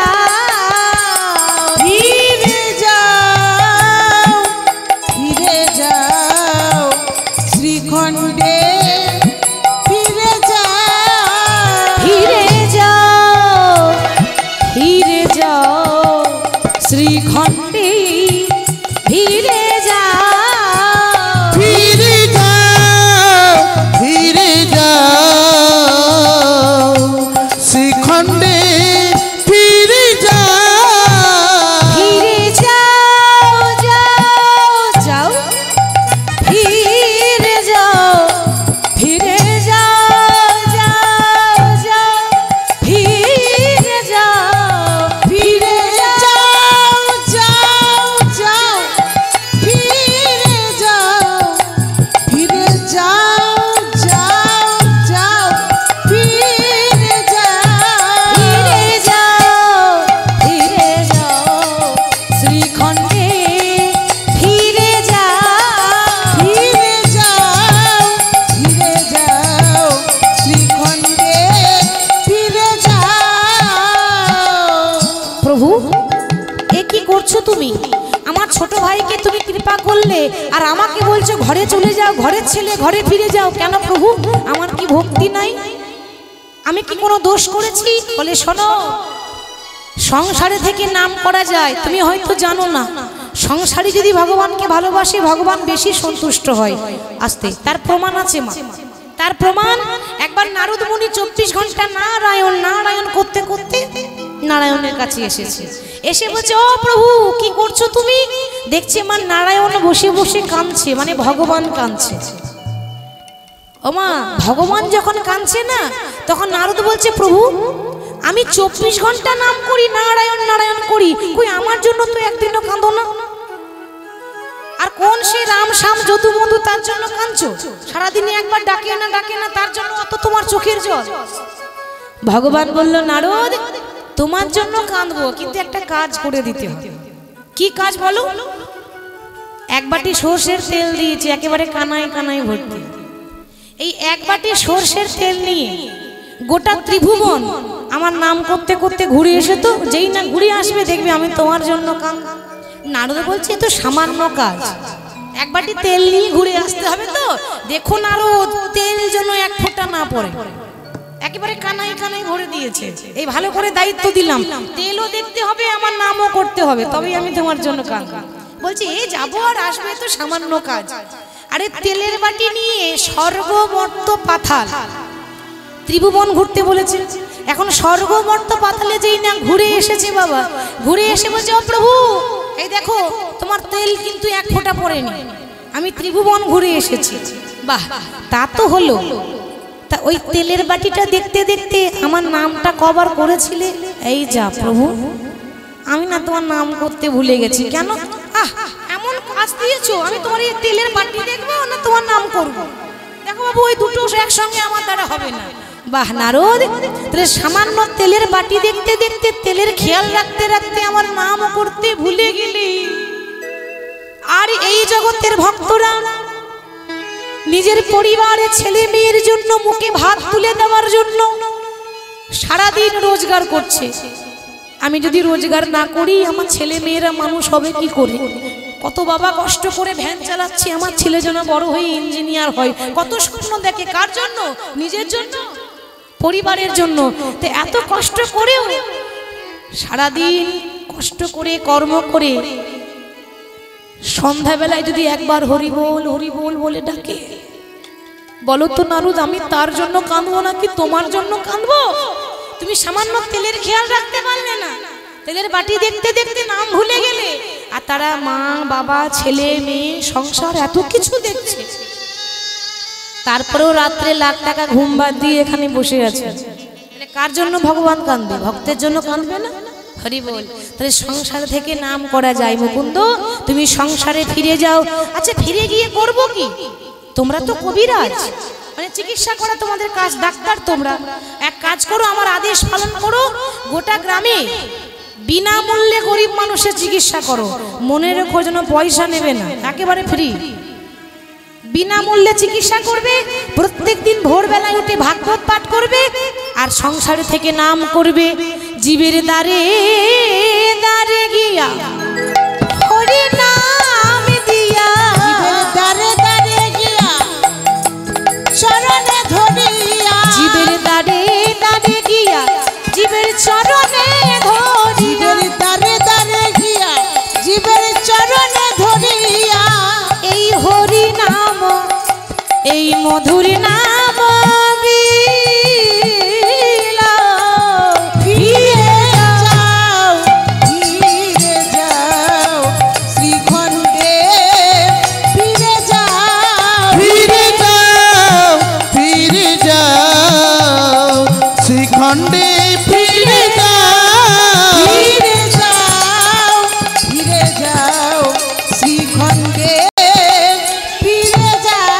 [SPEAKER 2] ফিরে যাও, ফিরে যাও, শ্রীখণ্ডে ফিরে যাও,
[SPEAKER 1] ফিরে যাও, ফিরে যাও শ্রীখণ্ডে ফিরে যাও,
[SPEAKER 3] ফিরে যাও, ফিরে যাও শ্রীখণ্ডে ফিরে যাও,
[SPEAKER 1] ফিরে যাও, যাও, যাও, ফিরে যাও, ফিরে যাও, যাও, যাও, ফিরে যাও, ফিরে
[SPEAKER 2] যাও, যাও, যাও, ফিরে যাও, ফিরে যাও, যাও, যাও, ফিরে যাও,
[SPEAKER 1] ফিরে যাও, ফিরে যাও শ্রীখণ্ডে ফিরে যাও,
[SPEAKER 2] ফিরে যাও, ফিরে যাও, শ্রীখণ্ডে ফিরে যাও।
[SPEAKER 1] প্রভু এ কি করছো তুমি? আমার ছোট ভাইকে তুমি কৃপা করলে আর আমাকে বলছো ঘরে চলে যাও, ঘরের ছেলে ঘরে ফিরে যাও। কেন প্রভু? আমার কি ভক্তি নাই? আমি কি কোনো দোষ করেছি? বলে শোনো, সংসারে থেকে নাম করা যায়, তুমি হয়তো জানো না। সংসারী যদি ভগবানকে ভালোবাসে, ভগবান বেশি সন্তুষ্ট হয়। আসতে তার প্রমাণ আছে মা, তার প্রমাণ একবার নারদ মুনি 24 ঘন্টা নারায়ণ নারায়ণ করতে করতে নারায়ণের কাছে এসেছে। এসে বলছে, ও প্রভু কি করছো তুমি? দেখছে মা নারায়ণ বসে বসে কাঁদছে, মানে ভগবান কাঁদছে। ও মা, ভগবান যখন কাঁদছে না, তখন নারদ বলছে, প্রভু আমি 24 ঘন্টা নাম করি, নারায়ণ নারায়ণ করি, কই আমার জন্য তো একদিনও কাঁদো না? আর কোন সে রাম শ্যাম যদু মধু তার জন্য কাঁদছো? সারাদিনে একবার ডাকে না ডাকে না, তার জন্য অত তোমার চোখের জল? ভগবান বলল, নারদ তোমার জন্য কাঁদবো, কিন্তু একটা কাজ করে দিতে হবে। কি কাজ বলো? এক বাটি সর্ষের তেল দিয়েছি, একেবারে কানায় কানায় ভর্তি। এই এক বাটি সর্ষের তেল নিয়ে গোটা ত্রিভুবন আমার নাম করতে করতে ঘুরে এসে, তো যেই না ঘুরে আসবে দেখবে আমি তোমার জন্য কাঁদ। নারদ বলছে, এ তো সামান্য কাজ, এক বাটি তেল নিয়ে ঘুরে আসতে হবে। তো দেখো নারদ, তেল যেন এক ফোঁটা না পড়ে, একেবারে কানাই কানাই ভরে দিয়েছে। এই ভালো করে দায়িত্ব দিলাম, তেলও দেখতে হবে, আমার নামও করতে হবে, তবেই আমি তোমার জন্য কাঁদ। বলছি এ যাবো আর আসবে, তো সামান্য কাজ। আরে তেলের বাটি নিয়ে স্বর্গ মর্ত পাতাল ত্রিভুবন ঘুরতে বলেছে। এখন স্বর্গ মর্ত পাতালে যেই না ঘুরে এসেছে বাবা, ঘুরে এসে বলছে, ও প্রভু এই দেখো তোমার তেল কিন্তু এক ফোঁটা পড়েনি, আমি ত্রিভুবন ঘুরে এসেছি। বাহ, তা তো হলো। তা ওই তেলের বাটিটা দেখতে দেখতে আমার নামটা কবার করেছিলে? এই যা প্রভু, আমি না তোমার নাম করতে ভুলে গেছি। কেন? এমন কাজ দিয়েছো, আমি তোমার এই তেলের বাটি দেখবো না তোমার নাম করবো? দেখো বাবু, ওই দুটো একসঙ্গে আমার দ্বারা হবে না। বাহ নারদ, তাহলে সামান্য তেলের বাটি দেখতে দেখতে, তেলের খেয়াল রাখতে রাখতে আমার নাম করতে ভুলে গেলি। আর এই জগতের ভক্তরা নিজের পরিবারের ছেলে মেয়ের জন্য মুখে ভাত তুলে দেওয়ার জন্য সারাদিন রোজগার করছে। আমি যদি রোজগার না করি, আমার ছেলে মেয়েরা মানুষ হবে কি করে? কত বাবা কষ্ট করে ভ্যান চালাচ্ছে, আমার ছেলে যেন বড় হয়ে ইঞ্জিনিয়ার হয়। কত স্বপ্ন দেখে, কার জন্য? নিজের জন্য, পরিবারের জন্য। তো এত কষ্ট করেও, সারাদিন কষ্ট করে কর্ম করে সন্ধ্যাবেলায় যদি একবার হরি বল হরি বল বলে ডাকে, বলো তো নারদ, আমি তার জন্য কাঁদবো নাকি তোমার জন্য কাঁদবো? তুমি সামান্য তেলের খেয়াল রাখতে পারলে না, তেলের বাটি দেখতে দেখতে নাম ভুলে গেলে। আর তারা মা বাবা ছেলে মেয়ে সংসার এত কিছু দেখছে, তারপরেও রাত্রে লাখ টাকা ঘুম বাদ দিয়ে এখানে বসে আছে। কার জন্য ভগবান কাঁদবে? ভক্তের জন্য কাঁদবে না? হরি বল। তাহলে সংসার থেকে নাম করা যায়। মুকুন্দ তুমি সংসারে ফিরে যাও। আচ্ছা ফিরে গিয়ে করব কি? তোমরা তো কবিরাজ, মানে চিকিৎসা করা তোমাদের কাজ, ডাক্তার তোমরা। এক কাজ করো, আমার আদেশ পালন করো, গোটা গ্রামে বিনামূল্যে গরিব মানুষের চিকিৎসা করো। মনে রেখো যেন পয়সা নেবে না, একেবারে ফ্রি। বিনামূল্যে চিকিৎসা করবে, প্রত্যেক দিন ভোরবেলায় উঠে ভাগবত পাঠ করবে, আর সংসারে থেকে নাম করবে। জীবের দ্বারে দ্বারে গিয়া হরি নাম দিয়া,
[SPEAKER 2] জীবের দ্বারে দ্বারে গিয়া চরণে ধরিয়া,
[SPEAKER 1] জীবের দ্বারে দ্বারে গিয়া জীবের চরণে ধরিয়া,
[SPEAKER 2] জীবের দ্বারে দ্বারে গিয়া জীবের চরণে ধরিয়া,
[SPEAKER 1] এই হরি নাম এই মধুর নাম বিলা
[SPEAKER 2] ফিরে যাও, ফিরে যাও শ্রীখণ্ডে, ফিরে যাও,
[SPEAKER 3] ফিরে যাও, ফিরে যাও শ্রীখণ্ডে, ফিরে যাও,
[SPEAKER 2] ফিরে যাও, ফিরে যাও শ্রীখণ্ডে, ফিরে যাও।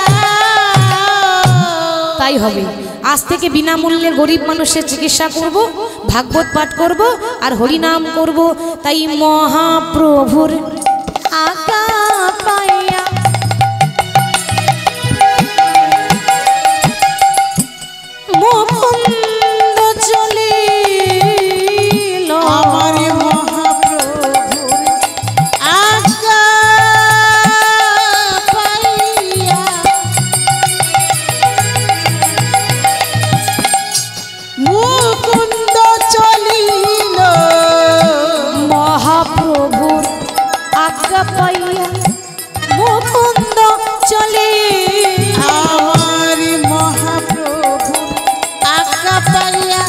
[SPEAKER 1] তাই হবে। আজ থেকে বিনামূল্যে গরিব মানুষের চিকিৎসা করব, ভাগবত পাঠ করব, আর হরিনাম করব। তাই মহাপ্রভুর আজ্ঞা পাইয়া মুকুন্দ চলিল,
[SPEAKER 2] আমার মহাপ্রভুর আজ্ঞা পাইয়া মুকুন্দ চলিল,
[SPEAKER 1] মহাপ্রভুর আজ্ঞা পাইয়া মুকুন্দ চলে,
[SPEAKER 2] আমার মহাপ্রভুর আজ্ঞা পাইয়া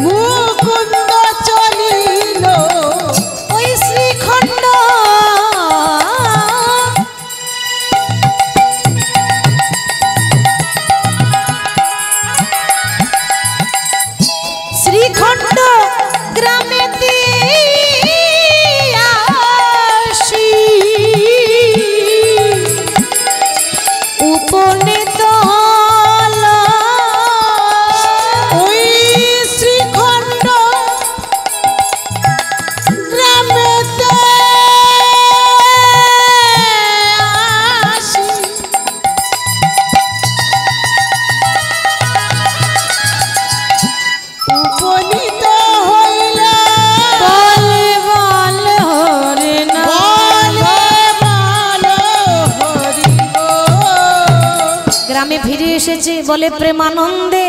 [SPEAKER 2] মুকুন্দ চলিল,
[SPEAKER 1] ওই শ্রীখণ্ড শ্রীখণ্ড গ্রামেতে আসি, উপনীত হল
[SPEAKER 2] ওই শ্রীখণ্ড গ্রামেতে আসি, উপনীত হইল,
[SPEAKER 1] বলে বল হরে নাম,
[SPEAKER 2] বলে বল হরি গো।
[SPEAKER 1] গ্রামে ফিরে এসেছে, বলে প্রেমানন্দে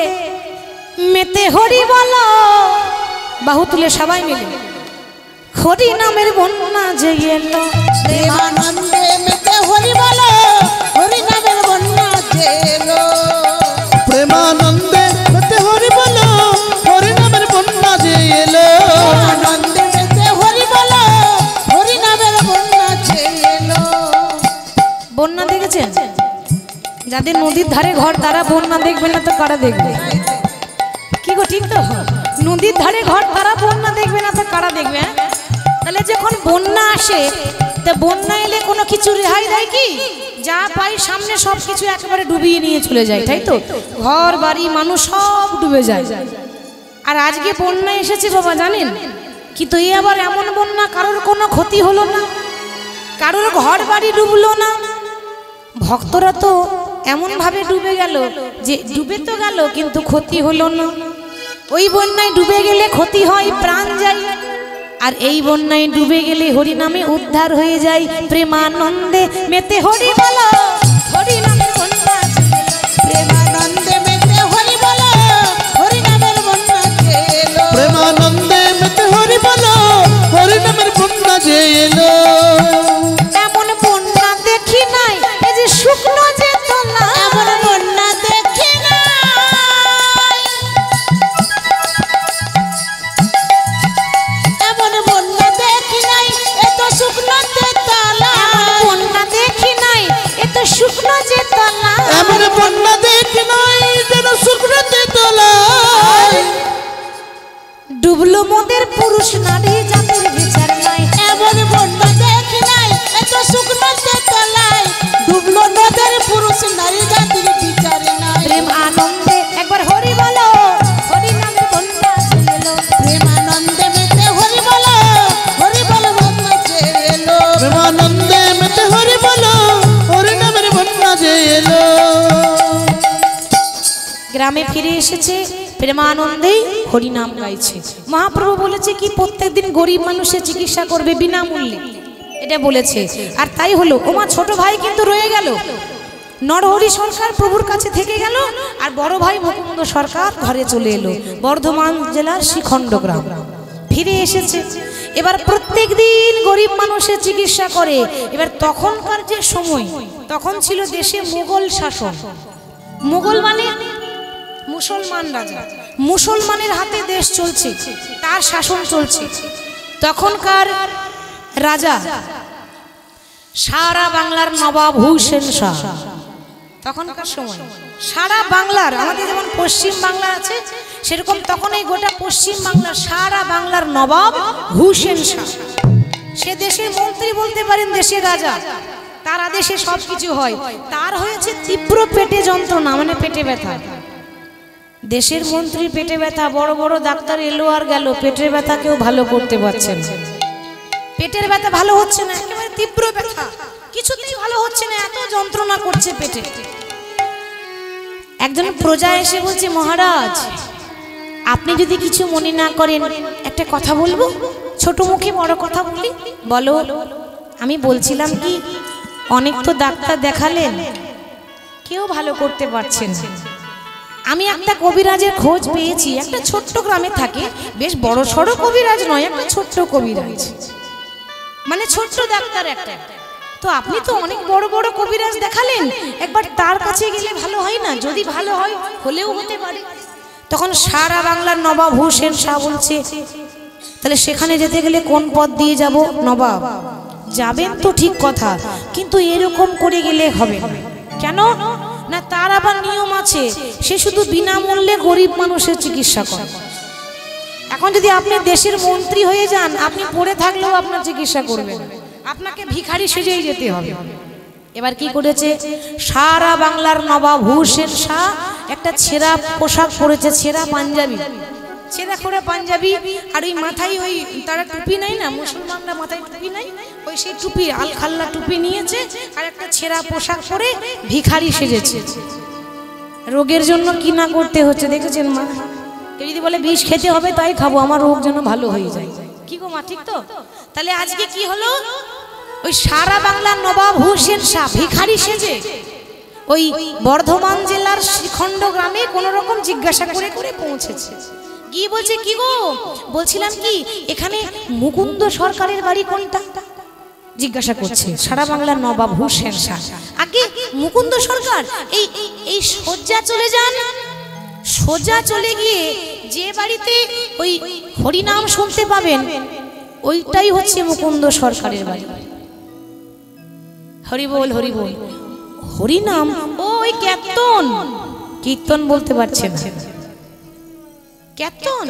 [SPEAKER 1] মেতে হরি বলো, বাহু তুলে সবাই মিলে হরি নামের বন্যা যে এলো,
[SPEAKER 2] প্রেমানন্দে মেতে হরি বলো, হরি নামের বন্যা চেলো,
[SPEAKER 3] প্রেমানন্দে মেতে হরি বলো, হরি নামের বন্যা যে এলো,
[SPEAKER 2] আনন্দে মেতে হরি বলো, হরি নামের বন্যা চেলো।
[SPEAKER 1] বন্যা দেখেছেন? যাদের নদীর ধারে ঘর তারা বন্যা দেখবে না তো কারা দেখবে? কি গো, ঠিক তো? নদীর ধারে ঘর তারা বন্যা দেখবে না তো কারা দেখবে? হ্যাঁ? তাহলে যখন বন্যা আসে, তা বন্যা এলে কোনো কিছু রেহাই দেয় কি? যা পাই সামনে সব কিছু একেবারে ডুবিয়ে নিয়ে চলে যায়, তাই তো? ঘর বাড়ি মানুষ সব ডুবে যায়। আর আজকে বন্যা এসেছে বাবা, জানেন কিন্তু এই আবার এমন বন্যা কারোর কোনো ক্ষতি হলো না, কারোর ঘর বাড়ি ডুবলো না। ভক্তরা তো এমন ভাবে ডুবে গেল যে ডুবে তো গেল কিন্তু ক্ষতি হলো না। ওই বন্যায় ডুবে গেলে ক্ষতি হয়, প্রাণ যায়, আর এই বন্যায় ডুবে গেলে হরি নামে উদ্ধার হয়ে যায়। প্রেমানন্দে মেতে হরি বলো, হরি নামের বন্যা চেলো,
[SPEAKER 2] প্রেমানন্দে মেতে হরি বলো, হরি নামের বন্যা চেলো,
[SPEAKER 3] প্রেমানন্দে মেতে হরি বলো, হরি নামের বন্যা যে এলো।
[SPEAKER 1] এমন বন্যা দেখি নাই, এই যে শুকনো যে তলা,
[SPEAKER 2] এমন বন্যা দেখি নাই, এমন বন্যা দেখি নাই, এত শুকনো তেতলা,
[SPEAKER 1] এমন বন্যা দেখি নাই, এত শুকনো যে তলা,
[SPEAKER 3] এমন বন্যা দেখি নাই যেন শুকনোতে তোলা,
[SPEAKER 1] ডুবলো মোদের পুরুষ নারী জাতির বিচার নাই।
[SPEAKER 2] এমন বন্যা দেখি নাই, এত শুকনো তেতলায়, ডুবলো নদের পুরুষ নারী জাতির বিচার নাই।
[SPEAKER 1] প্রেম আনন্দে একবার হরি বলো, হরি নামের বন্যা চেলো,
[SPEAKER 2] প্রেমানন্দে মেতে হরি বলো, হরি বলো বন্যা চেলো,
[SPEAKER 3] প্রেমানন্দে মেতে হরি বলো, হরি নামের বন্যা যে এলো।
[SPEAKER 1] গ্রামে ফিরে এসেছে, প্রেমানন্দেই হরিনাম গাইছে। মহাপ্রভু বলেছে কি প্রত্যেকদিন গরিব মানুষের চিকিৎসা করবে বিনামূল্যে, এটা বলেছে। আর তাই হলো। ওমা ছোট ভাই কিন্তু রয়ে গেল, নরহরি সরকার প্রভুর কাছে থেকে গেল, আর বড় ভাই মুকুন্দ সরকার ঘরে চলে এলো। বর্ধমান জেলার শ্রীখণ্ড গ্রাম ফিরে এসেছে। এবার প্রত্যেক দিন গরিব মানুষের চিকিৎসা করে। এবার তখনকার যে সময়, তখন ছিল দেশে মুঘল শাসন। মুঘল মানে মুসলমান রাজা, মুসলমানের হাতে দেশ চলছে, তার শাসন চলছে। তখনকার রাজা সারা বাংলার নবাব হুসেন শাহ। তখনকার সময় সারা বাংলার, আমাদের যেমন পশ্চিম বাংলা আছে সেরকম তখন এই গোটা পশ্চিম বাংলার সারা বাংলার নবাব হুসেন শাহ। সে দেশের মন্ত্রী বলতে পারেন, দেশের রাজা, তার আদেশে সবকিছু হয়। তার হয়েছে তীব্র পেটে যন্ত্রণা, মানে পেটে ব্যথা। দেশের মন্ত্রীর পেটে ব্যথা, বড় বড় ডাক্তার এলো আর গেল, পেটের ব্যথা কেউ ভালো করতে পারছেন না। পেটের ব্যথা ভালো হচ্ছে না, একেবারে তীব্র ব্যথা, কিছুতেই ভালো হচ্ছে না, এত যন্ত্রণা করছে পেটে। একজন প্রজা এসে বলছে, মহারাজ আপনি যদি কিছু মনে না করেন একটা কথা বলবো, ছোট মুখে বড় কথা বলি। বলো। আমি বলছিলাম কি, অনেক তো ডাক্তার দেখালেন, কেউ ভালো করতে পারছেন না। আমি একটা কবিরাজের খোঁজ পেয়েছি, একটা ছোট্ট গ্রামে থাকে, বেশ বড় সড়ো কবিরাজ নয়, একটা ছোট্ট কবিরাজ, মানে ছোট্ট ডাক্তার একটা। তো আপনি তো অনেক বড় বড় কবিরাজ দেখালেন, একবার তার কাছে গেলে ভালো হয় না? যদি ভালো হয়, হলেও হতে পারে। তখন সারা বাংলার নবাব হুসেন শাহ বলছে, তাহলে সেখানে যেতে গেলে কোন পথ দিয়ে যাব? নবাব যাবেন তো ঠিক কথা, কিন্তু এরকম করে গেলে হবে কেন না, তার আবার নিয়ম আছে, সে শুধু বিনামূল্যে গরিব মানুষের চিকিৎসা করে। এখন যদি আপনি দেশের মন্ত্রী হয়ে যান, আপনি পড়ে থাকলেও আপনার চিকিৎসা করবেন, আপনাকে ভিখারি সেজেই যেতে হবে। এবার কি করেছে, সারা বাংলার নবাব হুসেন শাহ একটা ছেঁড়া পোশাক পরেছে, ছেঁড়া পাঞ্জাবি, ছেঁড়া করে পাঞ্জাবি, আর ওই মাথায় ওই তারা টুপি নাই না, মুসলমানরা মাথায় টুপি নাই, ওই সেই টুপি আল খাল্লা টুপি নিয়েছে, আর একটা ছেঁড়া পোশাক পরে ভিখারি সেজেছে। রোগের জন্য কি না করতে হচ্ছে দেখেছেন মা? কেউ যদি বলে বিষ খেতে হবে, তাই খাবো, আমার রোগ যেন ভালো হয়ে যায়। কি গো মা, ঠিক তো? তাহলে আজকে কি হলো, ওই সারা বাংলার নবাব হুসেন শাহ ভিখারি সেজে ওই বর্ধমান জেলার শ্রীখণ্ড গ্রামে কোন রকম জিজ্ঞাসা করে করে পৌঁছেছে। গিয়ে বলছে, কি গো, বলছিলাম কি এখানে মুকুন্দ সরকারের বাড়ি কোনটা? জিজ্ঞাসা করছে সারা বাংলার নবাব হুসেন শাহ। আগে মুকুন্দ সরকার, এই সোজা চলে যান, সোজা চলে গিয়ে যে বাড়িতে ওই হরিনাম শুনতে পাবেন, ওইটাই হচ্ছে মুকুন্দ সরকারের বাড়ি। হরি বল, হরি বল, হরিনাম, ওই কীর্তন, কীর্তন বলতে পারছেন না, কীর্তন,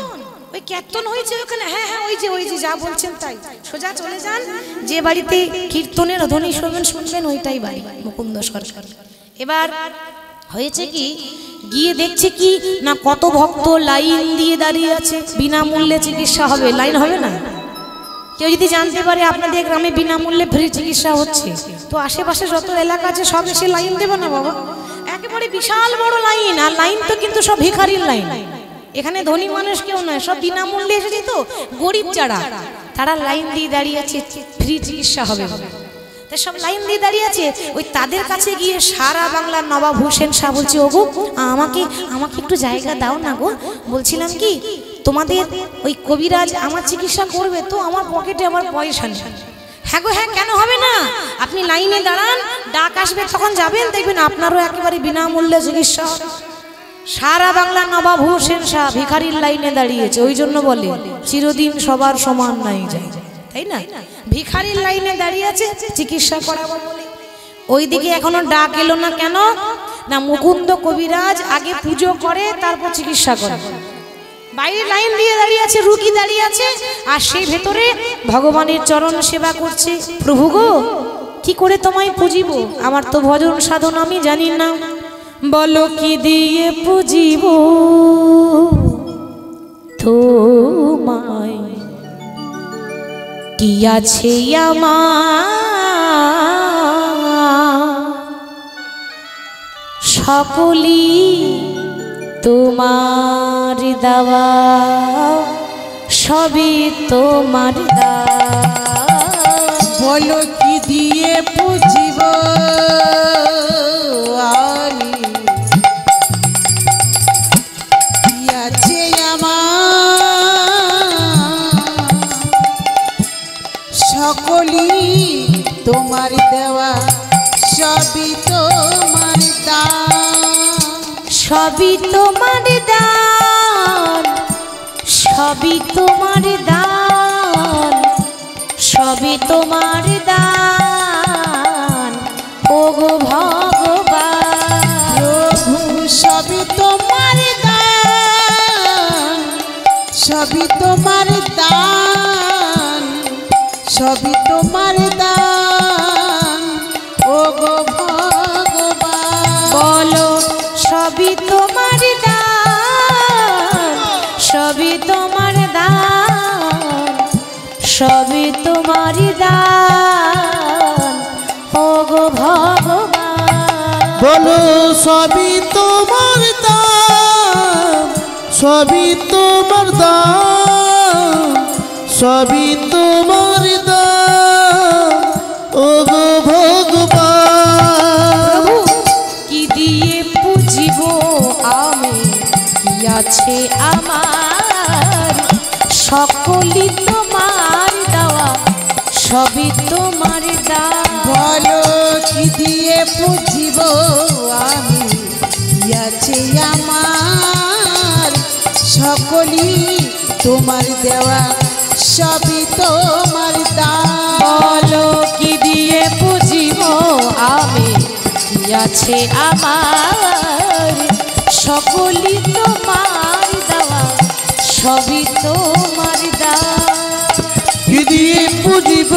[SPEAKER 1] ওই কীর্তন হয়েছে ওখানে। হ্যাঁ হ্যাঁ, ওই যে যা বলছেন তাই, সোজা চলে যান, যে বাড়িতে কীর্তনের ধ্বনি শুনবেন ওইটাই বাড়ি মুকুন্দ সরকার। এবার হয়েছে কি, গিয়ে দেখছে কি না, কত ভক্ত লাইন দিয়ে দাঁড়িয়ে আছে, বিনামূল্যে চিকিৎসা হবে, লাইন হবে না? কেউ যদি জানতে পারে আপনাদের গ্রামে বিনামূল্যে ফ্রি চিকিৎসা হচ্ছে, তো আশেপাশে যত এলাকা আছে সব এসে লাইন দেবে না বাবা? একেবারে বিশাল বড় লাইন, আর লাইন তো কিন্তু সব ভিখারির লাইন। এখানে ধনী মানুষ কেউ নয়, সব বিনামূল্যে এসেছে, তো গরিব যারা তারা লাইন দিয়ে দাঁড়িয়ে আছে, ফ্রি চিকিৎসা হবে, তাই সব লাইন দিয়ে দাঁড়িয়ে আছে। ওই তাদের কাছে গিয়ে সারা বাংলার নবাব হুসেন শাহ বলছে, ওগো আমাকে একটু জায়গা দাও না গো, বলছিলাম কি তোমাদের ওই কবিরাজ আমার চিকিৎসা করবে, তো আমার পকেটে আমার পয়সা নেই। হ্যাঁ গো হ্যাঁ, কেন হবে না, আপনি লাইনে দাঁড়ান, ডাক আসবে তখন যাবেন, দেখবেন আপনারও একেবারে বিনামূল্যে চিকিৎসা। সারা বাংলার নবাব হুসেন শাহ ভিখারির লাইনে দাঁড়িয়েছে, ওই জন্য বলে চিরদিন সবার সমান নাই যায়, তাই না? ভিখারির লাইনে দাঁড়িয়ে আছে চিকিৎসা করাবো বলে। ওইদিকে এখনো ডাক এলো না, কেন না মুকুন্দ কবিরাজ আগে পুজো করে তারপর চিকিৎসা করে। বাইরে লাইন দিয়ে দাঁড়িয়ে আছে, রুগী দাঁড়িয়ে আছে, আর সেই ভেতরে ভগবানের চরণ সেবা করছে। প্রভু গো, কি করে তোমায় পুজিব, আমার তো ভজন সাধন আমি জানি না, বলো কি দিয়ে পুজিব তোমায়, কি আছে আমার সকলি তোমার দেওয়া, সবই তোমার দেওয়া।
[SPEAKER 2] বলো কি দিয়ে পুজিব আমি, কি আছে আমার, সকলই তোমার দেওয়া, সবই তোমার দান।
[SPEAKER 1] সবই তোমার দান, সবই তোমার দান, সবই তোমার দান, ওগো ভগবান।
[SPEAKER 2] প্রভু সবই তোমার দান, সবই তোমার দান, সবই তোমার দান, ওগো ভগবান।
[SPEAKER 1] বলো সবই তোমার দান, সবই তোমার দান, সবই তোমার দান, ওগো ভগবান।
[SPEAKER 3] বলো সবই তোমার দান, সবই তোমার দান, সবই তোমার দান, ওগো ভগবান।
[SPEAKER 1] প্রভু কি দিয়ে পুজিব আমি, কি আছে আমার, সকলই তোমার দেওয়া, সবই তোমার দান।
[SPEAKER 2] বলো কি দিয়ে পুজিব আমি, কি আছে আমার, সকলই তোমার দেওয়া, সবই তোমার দান।
[SPEAKER 1] বলো কি দিয়ে পুজিব আমি, কি আছে আমার, সকলই তোমার দেওয়া, সবই তোমার দান।
[SPEAKER 3] কি দিয়ে পুজিব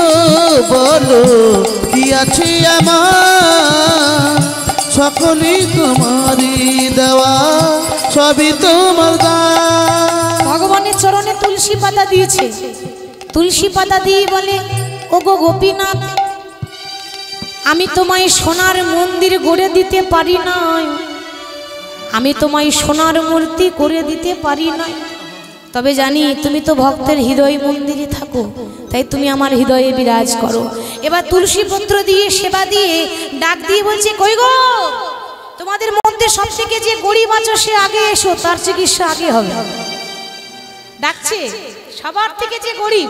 [SPEAKER 3] বলো কি আছে আমার, সকলই তোমারই দেওয়া, সবই তোমার দান।
[SPEAKER 1] ভগবানের চরণে তুলসী পাতা দিয়েছে, তুলসী পাতা দিয়ে বলে ওগো গোপীনাথ, আমি তোমায় সোনার মন্দির গড়ে দিতে পারি নাই, আমি তোমায় সোনার মূর্তি করে দিতে পারি নাই, তবে জানি তুমি তো ভক্তের হৃদয় মন্দিরে থাকো, তাই তুমি আমার হৃদয়ে বিরাজ করো। এবার তুলসী পত্র দিয়ে সেবা দিয়ে ডাক দিয়ে বলছে কই গো, তোমাদের মধ্যে সব থেকে যে গরিব আছো সে আগে এসো, তার চিকিৎসা আগে হবে। ডাকছে সবার থেকে যে গরিব,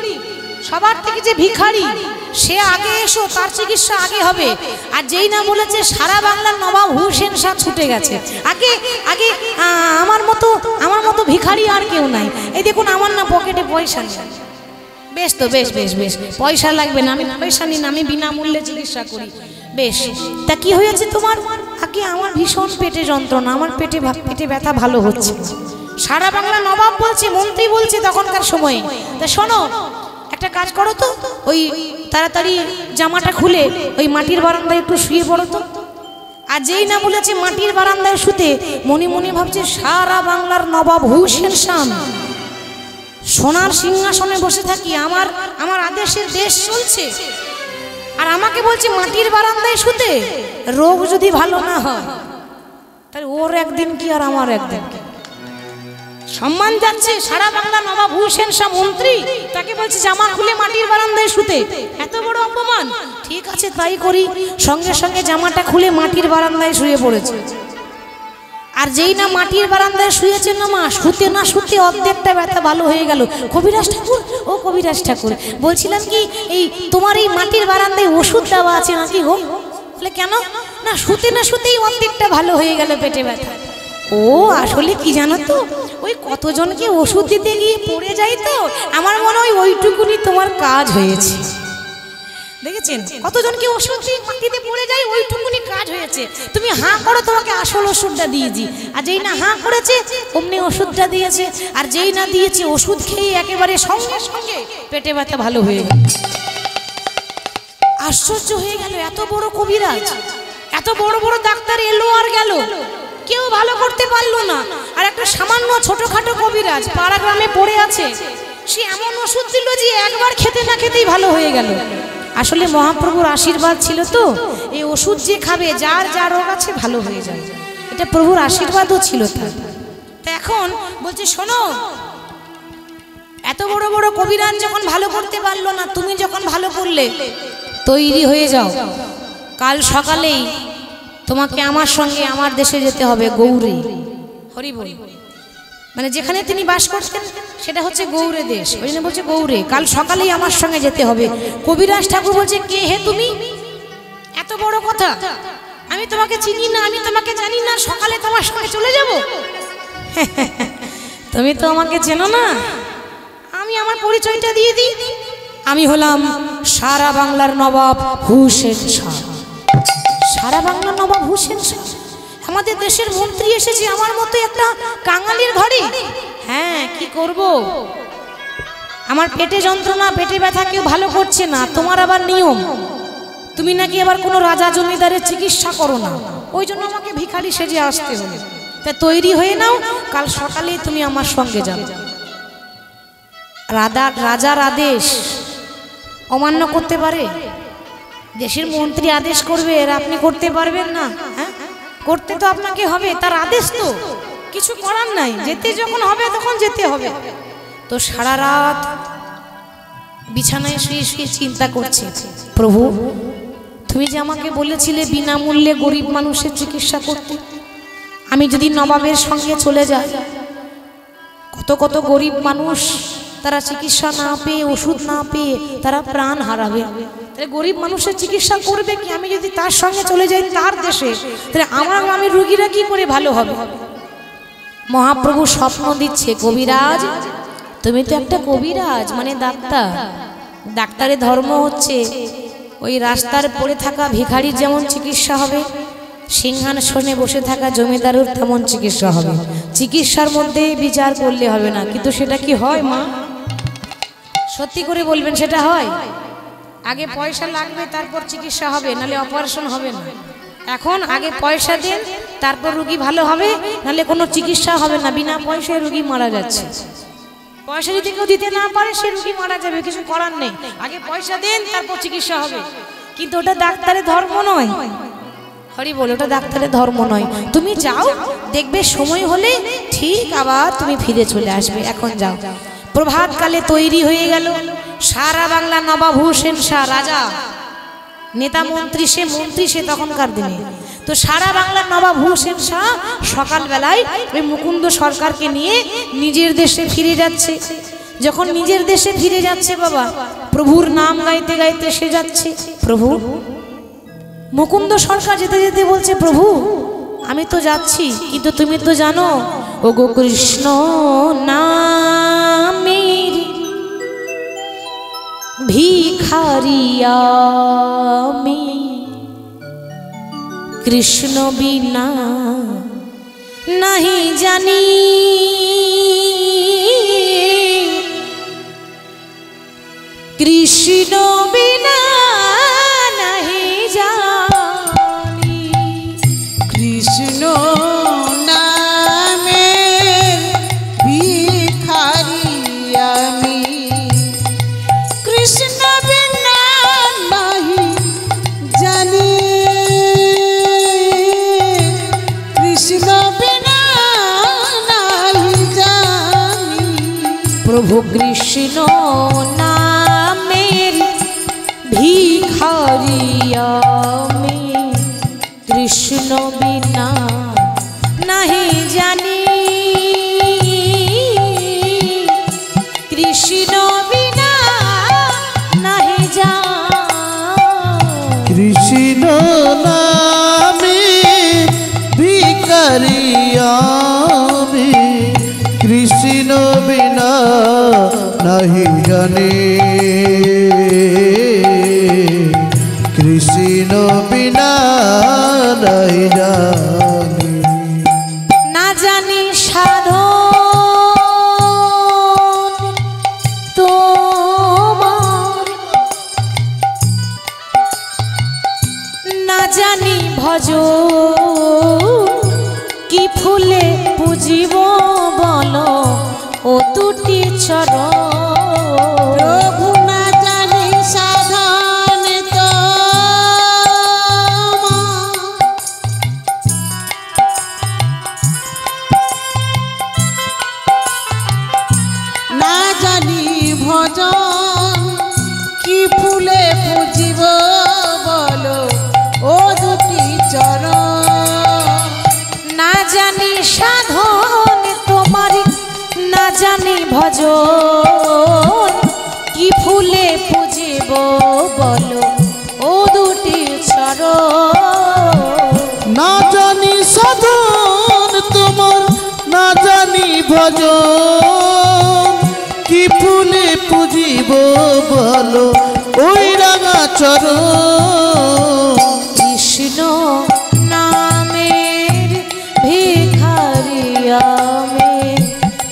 [SPEAKER 1] সবার থেকে যে ভিখারি, সে আগে এসো, তার চিকিৎসা আগে হবে। আর যেই না বলেছে সারা বাংলার নবাব হুসেন শাহ ছুটে গেছে, আগে আগে আমার মতো ভিখারি আর কেউ নাই। এই দেখুন আমার না পকেটে পয়সা নেই। বেশ তো বেশ বেশ বেশ, পয়সা লাগবে না, আমি পয়সা নিই না, আমি বিনামূল্যে চিকিৎসা করি। বেশ, তা কি হয়েছে তোমার? আগে আমার ভীষণ পেটে যন্ত্রণা, আমার পেটে ব্যথা ভালো হচ্ছে। সারা বাংলা নবাব বলছে, মন্ত্রী বলছে তখনকার সময়ে। তা শোনো, একটা কাজ করো তো, ওই তাড়াতাড়ি জামাটা খুলে ওই মাটির বারান্দায় একটু শুয়ে পড়ো তো। আর যেই না বলেছে মাটির বারান্দায় শুতে, মনে মনে ভাবছে সারা বাংলার নবাব হুসেন শাহ সোনার সিংহাসনে বসে থাকি, আমার আদেশের দেশ চলছে, আর আমাকে বলছে মাটির বারান্দায় শুতে। রোগ যদি ভালো না হয় তাহলে ওর একদিন কি আর আমার একদিন কি? সম্মান যাচ্ছে সারা বাংলা নবাব হুসেন শাহ মন্ত্রী, তাকে বলছে জামা খুলে মাটির বারান্দায় শুতে, এত বড় অপমান। ঠিক আছে তাই করি, সঙ্গে সঙ্গে জামাটা খুলে মাটির বারান্দায় শুয়ে পড়েছে। আর যেই না মাটির বারান্দায় শুয়েছে না মা, শুতে না শুতে অর্ধেকটা ব্যথা ভালো হয়ে গেল। কবিরাজ ঠাকুর, ও কবিরাজ ঠাকুর, বলছিলাম কি এই তোমার এই মাটির বারান্দায় ওষুধ দেওয়া আছে নাকি গো? বলে কেন? না শুতে না শুতেই অর্ধেকটা ভালো হয়ে গেল পেটে ব্যথা। ও আসলে কি জানো তো, ওই কতজনকে ওষুধ দিতে গিয়ে পড়ে যায় তো, আমার মনে হয় ওইটুকুনি তোমার কাজ হয়েছে। দেখেছেন কতজনকে ওষুধ দিয়ে মাটিতে পড়ে যায়, ওইটুকুনি কাজ হয়েছে। তুমি হাঁ করো, তোমাকে আসল ওষুধটা দিয়েছি। আর যেই না হাঁ করেছে অমনি ওষুধটা দিয়েছে, আর যেই না দিয়েছে ওষুধ খেয়ে একেবারে সঙ্গে সঙ্গে পেটে ব্যথা ভালো হয়ে গেল। আশ্চর্য হয়ে গেল, এত বড় কবিরাজ, এত বড় বড় ডাক্তার এলো আর গেল, কেউ ভালো করতে পারলো না। আর একটা সামান্য ছোটখাটো কবিরাজ পাড়া গ্রামে পড়ে আছে, সে এমন ওষুধ দিল যে একবার খেতে না খেতেই ভালো হয়ে গেল। আসলে মহাপ্রভুর আশীর্বাদ ছিল তো, এই ওষুধ যে খাবে যার যা রোগ আছে ভালো হয়ে যায়, এটা প্রভুর আশীর্বাদও ছিল তার। তা এখন বলছে শোনো, এত বড় বড় কবিরাজ যখন ভালো করতে পারলো না, তুমি যখন ভালো করলে, তৈরি হয়ে যাও, কাল সকালেই তোমাকে আমার সঙ্গে আমার দেশে যেতে হবে, গৌড়ে। হরি বল। মানে যেখানে তিনি বাস করতেন সেটা হচ্ছে গৌড়ে দেশ, ওই জন্য বলছে গৌড়ে, কাল সকালেই আমার সঙ্গে যেতে হবে। কবিরাজ ঠাকুর বলছে কে হে তুমি, এত বড় কথা, আমি তোমাকে চিনি না, আমি তোমাকে জানি না, সকালে তোমার সঙ্গে চলে যাব? তুমি তো আমাকে চেনো না, আমি আমার পরিচয়টা দিয়ে দিই, আমি হলাম সারা বাংলার নবাব হুসেন শাহ। সারা বাংলার নবাব হুসেন শাহ, আমাদের দেশের মন্ত্রী এসেছে আমার মতো একটা কাঙালির ঘরে। হ্যাঁ, কি করব, আমার পেটে যন্ত্রণা, পেটে ব্যথা কেউ ভালো করছে না, তোমার আবার নিয়ম, তুমি নাকি আবার কোনো রাজা জমিদারের চিকিৎসা করো না, ওই জন্য আমাকে ভিখারি সেজে আসতে হলো। তা তৈরি হয়ে নাও, কাল সকালেই তুমি আমার সঙ্গে যাবে। রাজার আদেশ অমান্য করতে পারে? দেশের মন্ত্রী আদেশ করবে আর আপনি করতে পারবেন না? হ্যাঁ, করতে তো আপনাকে হবে, তার আদেশ তো, কিছু করার নাই, যেতে যখন হবে তখন যেতে হবে। তো সারা রাত বিছানায় শুয়ে শুয়ে চিন্তা করছে, প্রভু তুমি যে আমাকে বলেছিলে বিনামূল্যে গরিব মানুষের চিকিৎসা করতে, আমি যদি নবাবের সঙ্গে চলে যাই, কত কত গরিব মানুষ তারা চিকিৎসা না পেয়ে, ওষুধ না পেয়ে তারা প্রাণ হারাবে, তাহলে গরিব মানুষের চিকিৎসা করবে কি? আমি যদি তার সঙ্গে চলে যাই তার দেশে, তাহলে আমার গ্রামের রোগীরা কি করে ভালো হবে? মহাপ্রভু স্বপ্ন দিচ্ছে, কবিরাজ তুমি তো একটা কবিরাজ, মানে ডাক্তার, ডাক্তারের ধর্ম হচ্ছে ওই রাস্তার পড়ে থাকা ভিখারির যেমন চিকিৎসা হবে, সিংহাসনে বসে থাকা জমিদারের তেমন চিকিৎসা হবে। চিকিৎসার মধ্যে বিচার করলে হবে না, কিন্তু সেটা কি হয় মা? সত্যি করে বলবেন, সেটা হয়? আগে পয়সা লাগবে তারপর চিকিৎসা হবে, নালে অপারেশন হবে না। এখন আগে পয়সা দেন তারপর রোগী ভালো হবে, নালে কোনো চিকিৎসা হবে না, বিনা পয়সায় রোগী মারা যাচ্ছে। পয়সা যদি কেউ দিতে না পারে সে রোগী মারা যাবে, কিছু করার নেই, আগে পয়সা দেন তারপর চিকিৎসা হবে। কিন্তু ওটা ডাক্তারের ধর্ম নয়। হরি বল, ওটা ডাক্তারের ধর্ম নয়। তুমি যাও, দেখবে সময় হলে ঠিক আবার তুমি ফিরে চলে আসবে, এখন যাও। প্রভাতকালে তৈরি হয়ে গেল সারা বাংলা নবাব হুসেন শাহ, রাজা, নেতা মন্ত্রী, সে তখনকার দিনে। তো সারা বাংলার নবাব হুসেন শাহ সকালবেলায় ওই মুকুন্দ সরকারকে নিয়ে নিজের দেশে ফিরে যাচ্ছে। যখন নিজের দেশে ফিরে যাচ্ছে বাবা, প্রভুর নাম গাইতে গাইতে সে যাচ্ছে। প্রভু, মুকুন্দ সরকার যেতে যেতে বলছে, প্রভু আমি তো যাচ্ছি, কিন্তু তুমি তো জানো ও গো কৃষ্ণ নামের ভিখারি আমি, কৃষ্ণ বিনা नहीं জানি, কৃষ্ণ বিনা नहीं জানি,
[SPEAKER 2] কৃষ্ণ নামের ভিখারি আমি, কৃষ্ণ বিনা নাহি জানি, কৃষ্ণ বিনা নাহি জানি।
[SPEAKER 1] প্রভু কৃষ্ণ নামের ভিখারি আমি, কৃষ্ণ বিনা नहीं জানি, কৃষ্ণ বিনা नहीं জানি।
[SPEAKER 3] কৃষ্ণ নামে ভিখারি আমি, কৃষ্ণ বিনা নাহি জানি, কৃষ্ণ বিনা নাহি জানি।
[SPEAKER 1] না জানি সাধন তোমার, না জানি ভজন কি ফুলে পুজিব বলো ও দুটি চরণ।
[SPEAKER 2] প্রভু না জানি সাধন তোমার, চরণ।
[SPEAKER 1] না জানি সাধন তোমার, না জানি ভজন, কি ফুলে পুজিব বলো ও দুটি চরণ।
[SPEAKER 3] না জানি সাধন তোমার, না জানি ভজন, কি ফুলে পুজিব বলো ওই রাঙা চরণ।
[SPEAKER 1] কৃষ্ণ নামের ভিখারি আমি,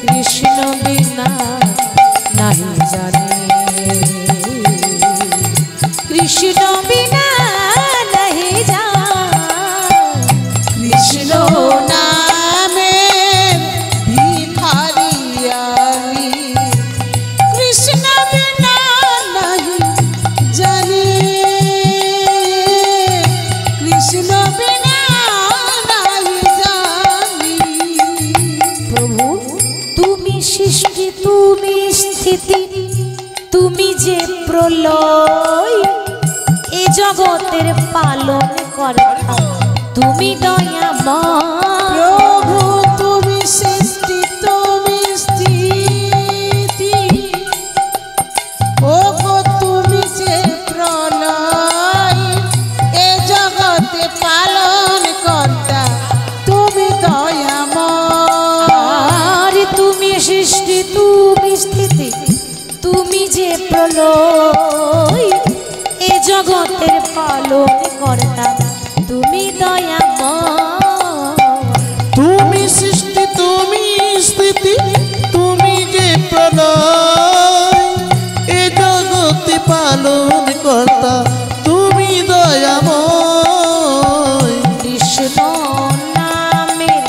[SPEAKER 1] কৃষ্ণ বিনা নাহি জানি, কৃষ্ণ বিনা নাহি জানি।
[SPEAKER 2] কৃষ্ণ নামের ভিখারি আমি, কৃষ্ণ বিনা নাহি জানি, কৃষ্ণ বিনা নাহি জানি।
[SPEAKER 1] প্রভু তুমি সৃষ্টি, তুমি স্থিতি, তুমি যে প্রলয়, এ জগতের পালন কর্তা তুমি দয়াময়।
[SPEAKER 2] প্রভু তুমি সৃষ্টি, তুমি স্থিতি, ওগো তুমি যে প্রলয়, এ জগতে পালন কর্তা তুমি দয়াময়।
[SPEAKER 1] আর তুমি সৃষ্টি, তুমি স্থিতি, তুমি যে প্রলয়, এ জগতের পালন কর্তা তুমি দয়াময়।
[SPEAKER 3] তুমি সৃষ্টি, তুমি স্থিতি, তুমি যে প্রলয়, এ জগতে পালন কর্তা তুমি দয়াময়।
[SPEAKER 1] কৃষ্ণ নামের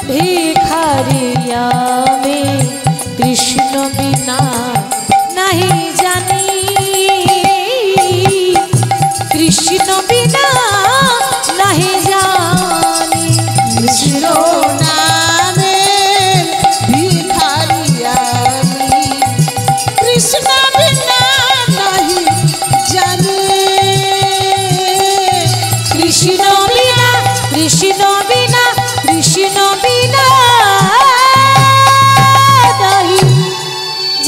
[SPEAKER 1] ভিখারি আমি, কৃষ্ণ বিনা নাহি জানি, কৃষ্ণ বিনা নাহি জানি।
[SPEAKER 2] কৃষ্ণ নামের ভিখারি আমি, কৃষ্ণ বিনা নাহি জানি,
[SPEAKER 1] কৃষ্ণ বিনা, কৃষ্ণ বিনা, কৃষ্ণ বিনা নাহি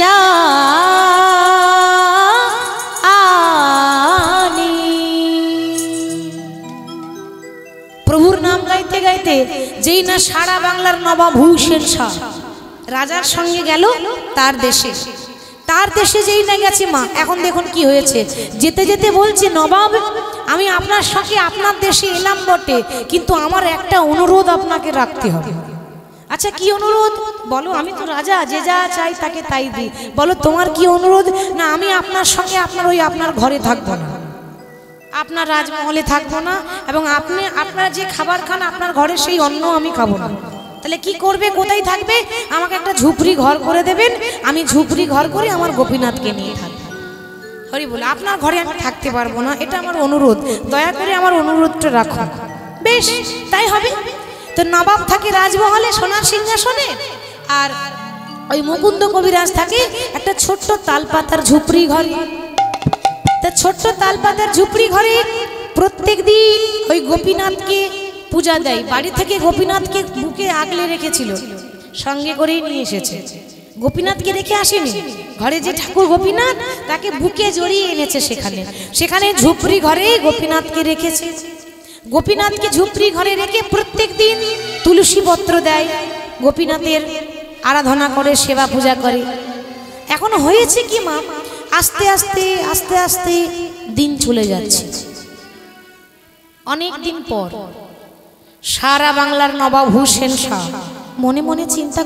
[SPEAKER 1] জানি। প্রভুর নাম গাইতে গাইতে যেই না সারা বাংলার নবাব হুসেন শাহ রাজার সঙ্গে গেল তার দেশে, তার দেশে যেই না গেছে মা, এখন দেখুন কি হয়েছে। যেতে যেতে বলছে, নবাব আমি আপনার সঙ্গে আপনার দেশে এলাম বটে, কিন্তু আমার একটা অনুরোধ আপনাকে রাখতে হবে। আচ্ছা কি অনুরোধ বলো? আমি তো রাজা, যে যা চাই তাকে তাই দিই। বলো তোমার কি অনুরোধ? না আমি আপনার সঙ্গে আপনার ঘরে থাকবো না, আপনার রাজমহলে থাকবো না, এবং আপনি আপনার যে খাবার খান আপনার ঘরে সেই অন্ন আমি খাবো না। তাহলে কি করবে, কোথায় থাকবে? আমাকে একটা ঝুপড়ি ঘর করে দেবেন, আমি ঝুপড়ি ঘর করে আমার গোপীনাথকে নিয়ে থাকবো। হরি বলে আপনার ঘরে আমি থাকতে পারবো না, এটা আমার অনুরোধ, দয়া করে আমার অনুরোধটা রাখুন। বেশ তাই হবে। তো নবাব থাকে রাজমহলে সোনার সিংহাসনে, আর ওই মুকুন্দ কবিরাজ থাকে একটা ছোট্ট তালপাতার ঝুপড়ি ঘরে। তা ছোট্ট তালপাতার ঝুপড়ি ঘরে প্রত্যেক দিন ওই গোপীনাথকে পূজা দেয়। বাড়ি থেকে গোপীনাথকে বুকে আগলে রেখেছিল, সঙ্গে করেই নিয়ে এসেছে। গোপীনাথকে রেখে আসেনি, ঘরে যে ঠাকুর গোপীনাথ তাকে বুকে জড়িয়ে এনেছে সেখানে। সেখানে ঝুপড়ি ঘরে গোপীনাথকে রেখেছে। গোপীনাথকে ঝুপড়ি ঘরে রেখে প্রত্যেক দিন তুলসী পত্র দেয়, গোপীনাথের আরাধনা করে, সেবা পূজা করে। এখন হয়েছে কি মা, আস্তে আস্তে আস্তে আস্তে দিন চলে যাচ্ছে। অনেক দিন পর সারা বাংলার নবাব হুসেন শাহ মনে মনে চিন্তা